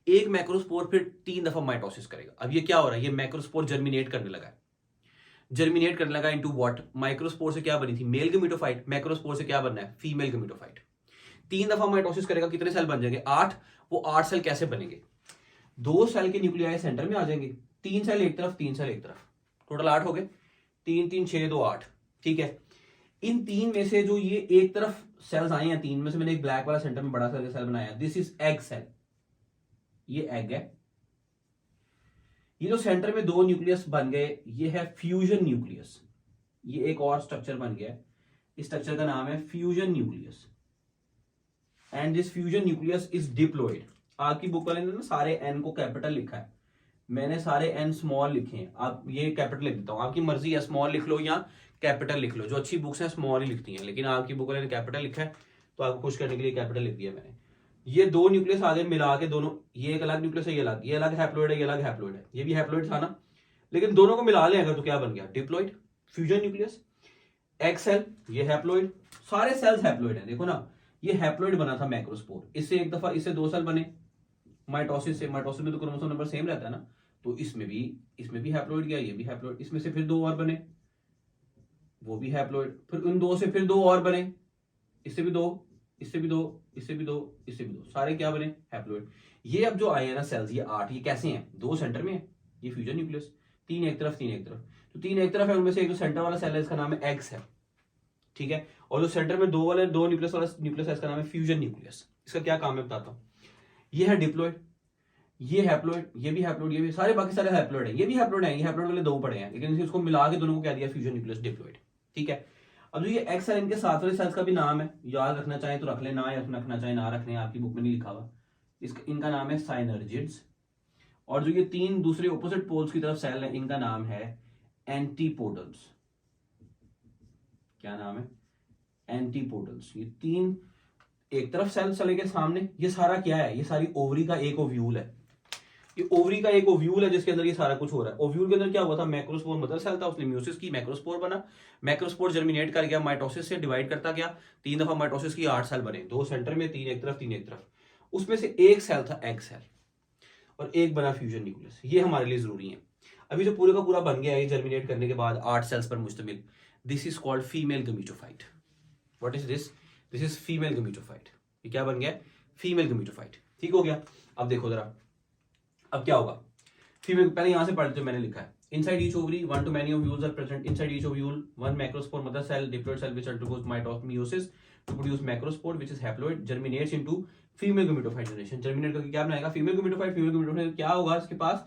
एक मैक्रोस्पोर फिर 3 दफा माइटोसिस करेगा। अब ये क्या हो रहा है, ये मैक्रोस्पोर जर्मिनेट करने लगा है, जर्मिनेट करने लगा इनटू व्हाट, माइक्रोस्पोर से क्या बनी थी, मेल गमीटोफाइट, मैक्रोस्पोर से क्या बनना है, फीमेल गमीटोफाइट। 3 दफा माइटोसिस करेगा, कितने सेल बन जाएंगे, 8। वो 8 सेल कैसे बनेंगे, 2 सेल के न्यूक्लियाई सेंटर में आ जाएंगे, 3 सेल एक तरफ, 3 सेल एक तरफ, टोटल 8 हो गए, 3 3 6 2 8, ठीक है। इन 3 में से जो ये एक तरफ सेल्स आए हैं, 3 में से मैंने एक ब्लैक वाला सेंटर में बड़ा सा सेल बनाया, दिस इज एग सेल, ये एग है। ये जो सेंटर में 2 न्यूक्लियस बन गए, ये है फ्यूजन न्यूक्लियस, ये एक और स्ट्रक्चर बन गया। इस स्ट्रक्चर का नाम है fusion nucleus, and this fusion nucleus is diploid. आपकी बुक वाले ने ना सारे एन को कैपिटल लिखा है, मैंने सारे एन स्मॉल लिखे हैं, आप ये कैपिटल लिख देता हूं, आपकी मर्जी है, स्मॉल लिख लो या कैपिटल लिख लो। जो अच्छी बुक्स हैं स्मॉल ही लिखती हैं, लेकिन आपकी बुक वाले ने कैपिटल लिखा है, तो आपको खुश करने के लिए कैपिटल लिख दिया मैंने। ये 2 न्यूक्लियस आगे मिला के दोनों, ये एक अलग न्यूक्लियस है, ये अलग हैप्लॉइड है, ये अलग हैप्लॉइड है, ये भी हैप्लॉइड था ना, लेकिन दोनों को मिला लें अगर तो क्या बन गया, diploid fusion nucleus. Egg cell, ये हैप्लॉइड, सारे सेल्स हैप्लॉइड हैं, देखो ना, ये हैप्लॉइड बना था मैक्रोस्पोर, इससे एक दफा, इससे 2 सेल बने माइटोसिस से, माइटोसिस में तो क्रोमोसोम नंबर सेम रहता है ना, तो इसमें भी हैप्लॉइड गया, ये भी हैप्लॉइड, इसमें से फिर 2 और बने, वो भी हैप्लॉइड, फिर उन 2 से फिर 2 और बने, इससे भी 2, इससे भी 2, इससे भी 2, इससे भी 2, सारे क्या बने, हैप्लॉइड। ये अब जो आए हैं ना सेल्स, ये 8, ये कैसे हैं, 2 सेंटर में है, ये फ्यूजन न्यूक्लियस, 3 एक तरफ, 3 एक तरफ, तो 3 एक तरफ है, उनमें से एक जो सेंटर वाला सेल है इसका नाम है एग सेल, ठीक है। और जो सेंटर में 2 न्यूक्लियस वाला न्यूक्लियस है इसका नाम है फ्यूजन न्यूक्लियस। इसका क्या काम है बताता हूं, ये है डिप्लॉइड, ये हैप्लॉइड, ये भी हैप्लॉइड, ये भी सारे, बाकी सारे हैप्लॉइड है, ये भी हैप्लॉइड है, ये हैप्लॉइड वाले 2 पड़े हैं, लेकिन इसको मिला के दोनों को क्या दिया, फ्यूजन न्यूक्लियस डिप्लॉइड, ठीक है। अब जो ये एक्स सेल, इनके साथ वाले सेल्स का भी नाम है, याद रखना चाहे तो रख ले, ना रखना चाहे ना रखने, आपकी बुक में नहीं लिखा हुआ, इसका इनका नाम है साइनर्जिड्स। और जो ये 3 दूसरे ऑपोजिट पोल्स की तरफ सेल है, इनका नाम है एंटीपोडल्स। क्या नाम है, एंटीपोडल्स। ये 3 एक तरफ सेल चले गए सामने, ये सारा क्या है, ये सारी ओवरी का एक ओव्यूल है, ये ओवरी का एक ओव्यूल है जिसके अंदर ये सारा कुछ हो रहा है। ओव्यूल के अंदर क्या हुआ था, मैक्रोस्पोर मदर सेल था, उसने म्यूसिस की, मैक्रोस्पोर बना, मैक्रोस्पोर जर्मिनेट कर गया, माइटोसिस से डिवाइड करता गया, 3 दफा माइटोसिस की, 8 सेल बने, 2 सेंटर में, 3 एक तरफ, 3 एक तरफ, उसमें से एक सेल था एग सेल, और एक बना फ्यूजन न्यूक्लियस। ये हमारे लिए जरूरी है। अभी जो पूरे का पूरा बन गया है जर्मिनेट करने के बाद 8 सेल्स पर मुश्तमिल, this is called female gametophyte. What is this, this is female gametophyte. ये क्या बन गया, फीमेल गमीटोफाइट, ठीक हो गया। अब देखो जरा, अब क्या होगा, फीमेल, पहले यहां से पढ़ते हैं, मैंने लिखा है inside each ovary 1 to many ovules are present inside each ovule, one macrospore mother cell, diploid cell which undergoes meiosis to produce macrospore which is haploid, germinates into female gametophyte generation। germinate करके क्या बनाएगा, female gametophyte। Female gametophyte क्या होगा, इसके पास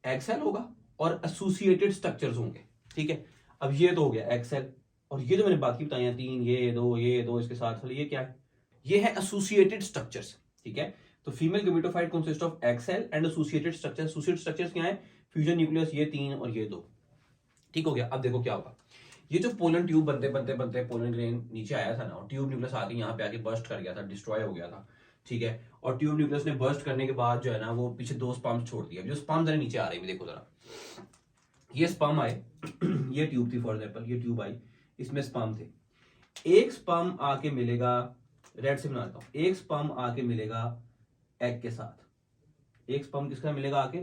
egg cell होगा और associated structures होंगे, ठीक है। अब ये तो हो गया एग सेल, और ये जो मैंने बाकी बताई हैं 3, ये दो इसके साथ, ये क्या है, ये है एसोसिएटेड स्ट्रक्चर्स, ठीक है। तो female gametophyte consist of egg cell and associated structures. Associated structures क्या है, फ्यूजन न्यूक्लियस, ये 3 और ये 2, ठीक हो गया। अब देखो क्या होगा, ये जो पोलन ट्यूब बनते पोलन ग्रेन नीचे आया था ना, और ट्यूब न्यूक्लियस आके यहाँ पे आके बर्स्ट कर गया था, डिस्ट्रॉय हो गया था, ठीक है। और ट्यूब न्यूक्लियस ने बर्स्ट करने के बाद जो है ना, वो पीछे 2 स्पर्म्स छोड़ दिया। जो स्पर्म जरा नीचे आ रहे हैं, देखो जरा, ये स्पर्म आए, ये ट्यूब थी फॉर एग्जाम्पल, ये ट्यूब आई, इसमें स्पर्म थे, एक स्पर्म आके मिलेगा, रेड से बनाता हूं, एक स्पर्म आके मिलेगा एग के साथ, एक स्पर्म किसका मिलेगा आके,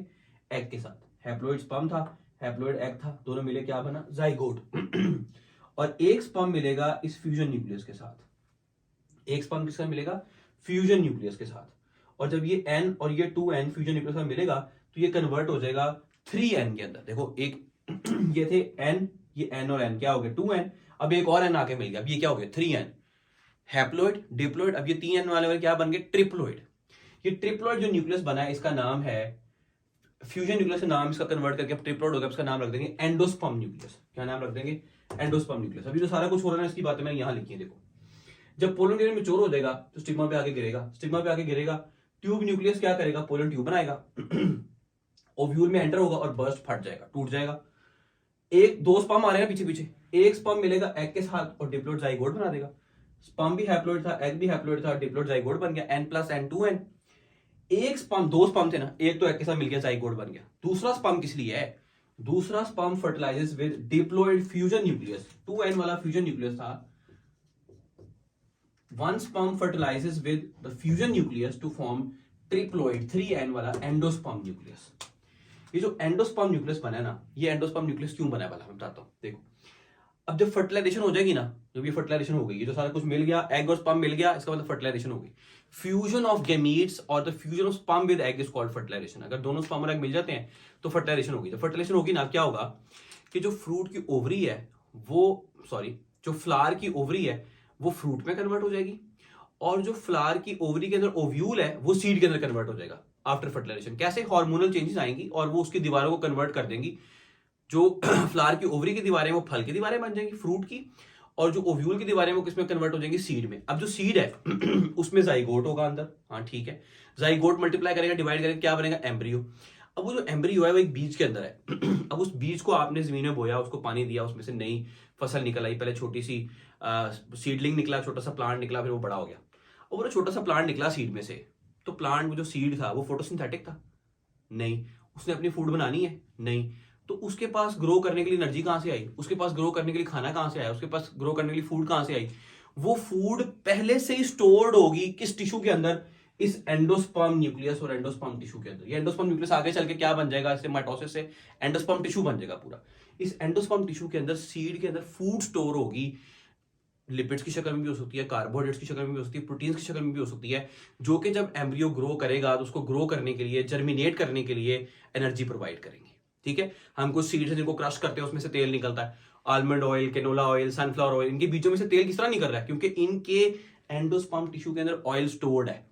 एग के साथ। हैप्लॉइड स्पर्म था, हैप्लॉइड एग था, दोनों मिले क्या बना, जाइगोट। और एक स्पर्म मिलेगा इस फ्यूजन न्यूक्लियस के साथ, एक स्पर्म किसका मिलेगा, फ्यूजन न्यूक्लियस के साथ। और जब ये एन और ये 2n फ्यूजन न्यूक्लियस में मिलेगा, तो ये कन्वर्ट हो जाएगा 3n के अंदर। देखो एक ये थे n, ये n और n क्या हो गया 2n, अब एक और n आके मिल गया, अब ये क्या हो गया 3n। हैप्लॉइड, डिप्लॉइड, अब ये 3n वाले क्या बन गए, ट्रिप्लॉइड। ये ट्रिप्लॉइड जो न्यूक्लियस बना है, इसका नाम है, फ्यूजन न्यूक्लियस से नाम इसका कन्वर्ट करके ट्रिप्लॉइड होगा, इसका नाम रख देंगे एंडोस्पर्म न्यूक्लियस। क्या नाम रख देंगे, एंडोस्पर्म न्यूक्लियस। अभी जो सारा कुछ हो रहा है इसकी बातें मैंने यहां लिखी है, देखो जब पोलन ग्रेन मैच्योर हो जाएगा तो स्टिग्मा पे आके गिरेगा, ट्यूब न्यूक्लियस क्या करेगा, पोलन ट्यूब बनाएगा, ओव्यूल में एंटर होगा और बर्स्ट फट जाएगा, टूट जाएगा। एक दो स्पर्म आ रहे हैं पीछे पीछे, एक स्पर्म मिलेगा एग के साथ और डिप्लॉइड जाइगोट बना देगा। स्पर्म भी हैप्लॉइड था, एग भी हैप्लॉइड था, डिप्लॉइड जाइगोट बन गया, n+n2n। एक स्पर्म, दो स्पर्म थे ना, एक तो एग के साथ मिल गया, जाइगोट बन गया। दूसरा स्पर्म किस लिए है, दूसरा sperm fertilises with diploid fusion nucleus, 2n वाला फ्यूजन न्यूक्लियस था। One sperm fertilises with the fusion nucleus to form triploid 3n वाला एंडोस्पर्म न्यूक्लियस। ये जो एंडोस्पर्म न्यूक्लियस बना है ना, ये एंडोस्पर्म न्यूक्लियस क्यों बना है वाला मैं बताता हूं। देखो, अब जब फर्टिलाइजेशन हो जाएगी ना, जब ये फर्टिलाइजेशन हो गई, ये जो सारा कुछ मिल गया, एग और स्पर्म मिल गया, इसका मतलब फर्टिलाइजेशन हो गई। फ्यूजन ऑफ गैमीट्स और the fusion of sperm with egg is called fertilization. अगर दोनों स्पर्म और एग मिल जाते हैं तो फर्टिलाइजेशन होगी। जब फर्टिलाइजेशन होगी ना, क्या होगा कि जो फ्रूट की ओवरी है जो फ्लावर की ओवरी है वो फ्रूट में कन्वर्ट हो जाएगी, और जो फ्लावर की ओवरी के अंदर ओव्यूल है वो सीड के अंदर कन्वर्ट हो जाएगा आफ्टर फर्टिलाइजेशन। कैसे, हार्मोनल चेंजेस आएंगी और वो उसकी दीवारों को कन्वर्ट कर देंगी। जो फ्लावर की ओवरी की दीवारें वो फल की दीवारें बन जाएंगी फ्रूट की, और जो ओव्यूल की दीवारें वो किसमें कन्वर्ट हो जाएंगी, सीड में। अब जो सीड है उसमें जाइगोट होगा अंदर, हाँ ठीक है, जाइगोट मल्टीप्लाई करेगा, डिवाइड करेगा, क्या बनेगा, एम्ब्रियो। अब वो जो एम्ब्रियो है वो एक बीज के अंदर है। अब उस बीज को आपने जमीन में बोया, उसको पानी दिया, उसमें से नई फसल निकल आई। पहले छोटी सी सीडलिंग निकला, छोटा सा प्लांट निकला, फिर वो बड़ा हो गया। और वो छोटा सा प्लांट निकला सीड में से, तो प्लांट जो सीड था वो फोटोसिंथेटिक था नहीं, उसने अपनी फूड बनानी है नहीं, तो उसके पास ग्रो करने के लिए एनर्जी कहां से आई, उसके पास ग्रो करने के लिए खाना कहां से आया, उसके पास ग्रो करने के लिए फूड कहां से आई। वो फूड पहले से ही स्टोर्ड होगी किस टिश्यू के अंदर, इस एंडोस्पर्म न्यूक्लियस और एंडोस्पर्म टिश्यू के अंदर। ये एंडोस्पर्म न्यूक्लियस आगे चल के क्या बन जाएगा, इससे माइटोसिस से एंडोस्पर्म टिश्यू बन जाएगा पूरा। इस एंडोस्पर्म टिश्यू के अंदर सीड के अंदर फूड स्टोर होगी, लिपिड्स की शक्ल में भी हो सकती है, कार्बोहाइड्रेट्स की शक्ल में भी हो सकती है, प्रोटीन्स की शक्ल में भी हो सकती है, जो कि जब एम्ब्रियो ग्रो करेगा तो उसको ग्रो करने के लिए, जर्मिनेट करने के लिए एनर्जी प्रोवाइड करेंगे। ठीक है, हम कुछ सीड्स हैं जिनको क्रश करते हैं, उसमें से तेल निकलता है, almond oil, canola oil, sunflower oil, इनके बीचों में से तेल किस तरह निकल रहा है, क्योंकि इनके एंडोस्पर्म टिश्यू के अंदर ऑयल स्टोर्ड है।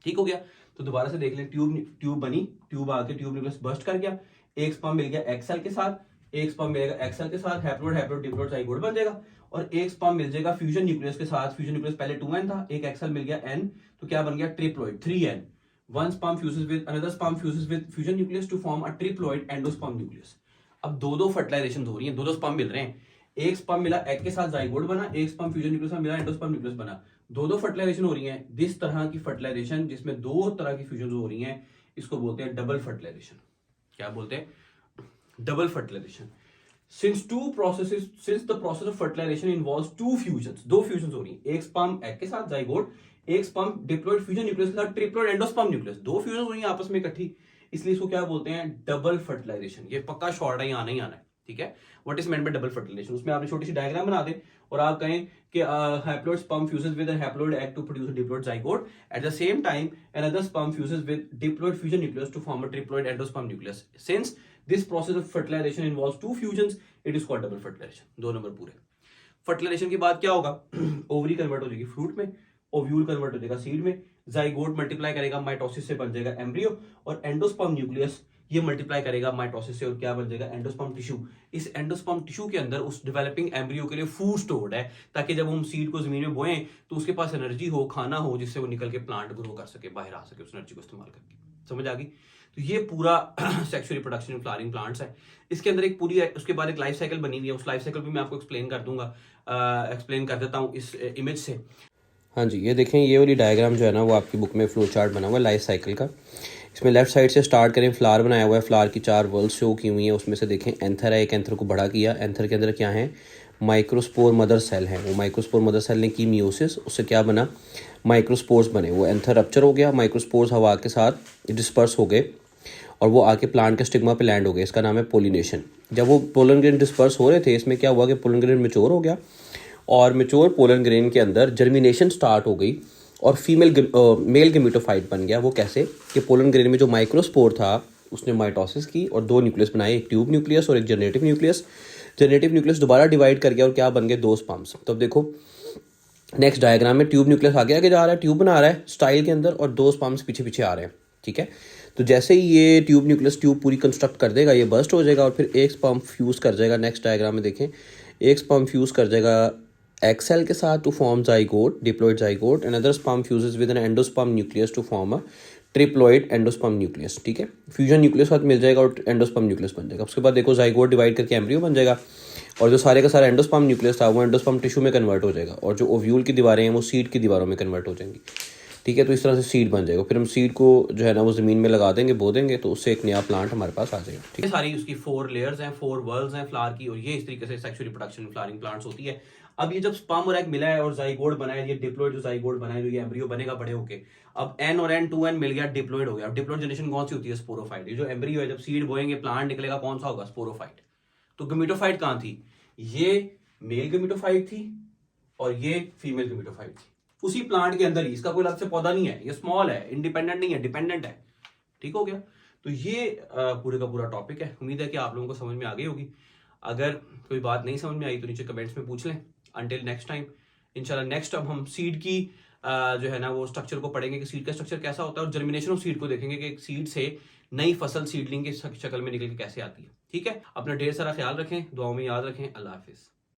ठीक हो गया, तो दोबारा से देख लें, ट्यूब बनी, ट्यूब आके ट्यूब न्यूक्लियस बर्स्ट कर गया, एक स्पर्म मिल गया एक्सेल के साथ, एक स्पर्म मिलेगा एक्सेल के साथ, हैप्लोइड डिप्लॉइड जाइगोट बन जाएगा, और एक स्पर्म मिल जाएगा फ्यूजन न्यूक्लियस के साथ। फ्यूजन न्यूक्लियस पहले 2n था, एक एक्सेल मिल गया n, तो क्या बन गया, triploid 3n। One sperm fuses with another sperm fuses with fusion nucleus to form a triploid endosperm nucleus. अब दो फर्टिलाइजेशन हो रही है, दो स्पर्म मिल रहे हैं, एक स्पर्म मिला एग के साथ जाइगोट बना, एक स्पर्म फ्यूजन न्यूक्लियस मिला एंडोस्पर्म न्यूक्लियस बना। दो फर्टिलाइजेशन हो रही है, जिस तरह की फर्टिलाइजेशन जिसमें दो तरह की फ्यूजन हो रही है, इसको बोलते हैं डबल फर्टिलाइजेशन। क्या बोलते हैं, double fertilization. Since the process of fertilization involves two fusions, दो फ्यूजन हो रही है, एक स्पर्म एग के साथ जाइगोट, एक स्पर्म डिप्लॉइड फ्यूजन न्यूक्लियस के साथ ट्रिप्लॉइड एंडोस्पर्म न्यूक्लियस, दो फ्यूजन हो रही है आपस में इकट्ठी, इसलिए इसको क्या बोलते हैं, डबल फर्टिलाइजेशन। ये पक्का शॉर्ट है, आना ही आना है। ठीक है, what is meant by double fertilization, उसमें आपने छोटी सी डायग्राम बना दे और आप कहें कि haploid sperm fuses with haploid egg to produce diploid zygote, at the same time another sperm fuses with diploid fusion nucleus to form a triploid endosperm nucleus. Since this process of fertilization involves two fusions, it is called double fertilization. दो number पूरे। Fertilization के बाद क्या होगा, ovary convert हो जाएगी fruit में, ovule convert हो जाएगा सीड में, जाइगोट मल्टीप्लाई करेगा, माइटोसिस से बन जाएगा एम्ब्रियो, और एंडोस्पर्म न्यूक्लियस ये मल्टीप्लाई करेगा माइटोसिस से, और क्या बन जाएगा, एंडोस्पर्म टिश्यू। इस एंडोस्पर्म टिश्यू के अंदर उस डेवलपिंग एम्ब्रियो के लिए फूड स्टोर्ड है, ताकि जब हम सीड को जमीन में बोएं तो उसके पास एनर्जी हो, खाना हो, जिससे वो निकल के प्लांट ग्रो कर सके, बाहर आ सके उस एनर्जी को इस्तेमाल करके। समझ आ गई, तो ये पूरा sexual reproduction in flowering plants है। इसके अंदर एक पूरी, उसके बाद एक लाइफ साइकिल बनी हुई है, उस लाइफ साइकिल भी मैं आपको एक्सप्लेन कर दूंगा, एक्सप्लेन कर देता हूँ इस इमेज से। हाँ जी, ये देखें, ये वाली डायग्राम जो है ना वो आपकी बुक में फ्लो चार्ट बना हुआ है लाइफ साइकिल का। इसमें लेफ्ट साइड से स्टार्ट करें, फ्लावर बनाया हुआ है, फ्लावर की 4 वर्ल्स शो की हुई हैं, उसमें से देखें एंथर है, एक एंथर को बड़ा किया, एंथर के अंदर क्या है, माइक्रोस्पोर मदर सेल है, वो माइक्रोस्पोर मदर सेल ने की मियोसिस, उससे क्या बना, माइक्रोस्पोर्स बने, वो एंथर रप्चर हो गया, माइक्रोस्पोर्स हवा के साथ डिस्पर्स हो गए और वो आके प्लांट के स्टिग्मा पे लैंड हो गए, इसका नाम है पोलिनेशन। जब वो पोलन ग्रेन डिस्पर्स हो रहे थे, इसमें क्या हुआ कि पोलन ग्रेन मैच्योर हो गया, और मैच्योर पोलन ग्रेन के अंदर जर्मिनेशन स्टार्ट हो गई और मेल गेमेटोफाइट बन गया। वो कैसे कि पोलन ग्रेन में जो माइक्रोस्पोर था उसने माइटोसिस की और दो न्यूक्लियस बनाए, एक ट्यूब न्यूक्लियस और एक जनरेटिव न्यूक्लियस। जनरेटिव न्यूक्लियस दोबारा डिवाइड कर गया और क्या बन गए, 2 स्पर्म्स। तो अब देखो नेक्स्ट डायग्राम में ट्यूब न्यूक्लियस आगे आगे जा रहा है, ट्यूब बना रहा है स्टाइल के अंदर, और 2 स्पर्म्स पीछे पीछे आ रहे हैं। ठीक है, तो जैसे ही ये ट्यूब न्यूक्लियस ट्यूब पूरी कंस्ट्रक्ट कर देगा, ये बर्स्ट हो जाएगा और फिर एक स्पर्म फ्यूज कर जाएगा। नेक्स्ट डायग्राम में देखें, एक स्पर्म फ्यूज कर जाएगा egg cell के साथ to form zygote, diploid zygote. Another sperm fuses with an endosperm nucleus to form a triploid endosperm nucleus. ठीक है, फ्यूजन न्यूक्लियस साथ मिल जाएगा और एंडोस्पर्म न्यूक्लियस बन जाएगा. उसके बाद देखो जाइगोट डिवाइड करके एम्ब्रियो बन जाएगा और जो सारे का सारा एंडोस्पर्म न्यूक्लियस था वो एंडोस्पर्म टिश्यू में कन्वर्ट हो जाएगा और जो ओव्यूल की दीवारें हैं वो सीड की दीवारों में कन्वर्ट हो जाएंगी. ठीक है, तो इस तरह से सीड बन जाएगा. फिर हम सीड को जो है ना वो ज़मीन में लगा देंगे, बो देंगे, तो उससे एक नया प्लांट हमारे पास आ जाएगा. ठीक है, सारी उसकी 4 लेयर्स हैं, 4 वर्ल्स हैं फ्लावर की, और ये इस तरीके से सेक्सुअल रिप्रोडक्शन फ्लावरिंग प्लांट्स होती है. अब ये जब स्पर्म और एग मिला है और जाइगोट बना है, ये डिप्लॉइड जो जाइगोट बना है, जो ये एम्ब्रियो बनेगा बड़े होके, अब एन और एन 2n मिल गया, डिप्लॉइड हो गया. अब डिप्लॉइड जनरेशन कौन सी होती है? स्पोरोफाइट. ये जो एम्ब्रियो है, जब सीड बोएंगे प्लांट निकलेगा, कौन सा होगा? स्पोरोफाइट. तो गमीटोफाइट कहाँ थी? ये मेल गमीटोफाइट थी और ये फीमेल गमीटोफाइट थी, उसी प्लांट के अंदर ही. इसका कोई अलग से पौधा नहीं है, ये स्मॉल है, इंडिपेंडेंट नहीं है, डिपेंडेंट है. ठीक हो गया. तो ये पूरे का पूरा टॉपिक है. उम्मीद है कि आप लोगों को समझ में आ गई होगी. अगर कोई बात नहीं समझ में आई तो नीचे कमेंट्स में पूछ लें. अंटिल नेक्स्ट टाइम इंशाल्लाह. नेक्स्ट अब हम सीड की जो है ना वो स्ट्रक्चर को पढ़ेंगे कि सीड का स्ट्रक्चर कैसा होता है, और जर्मिनेशन ऑफ सीड को देखेंगे कि सीड से नई फसल सीडलिंग की शक्ल में निकल के कैसे आती है. ठीक है, अपना ढेर सारा ख्याल रखें, दुआओं में याद रखें. अल्लाह हाफिज.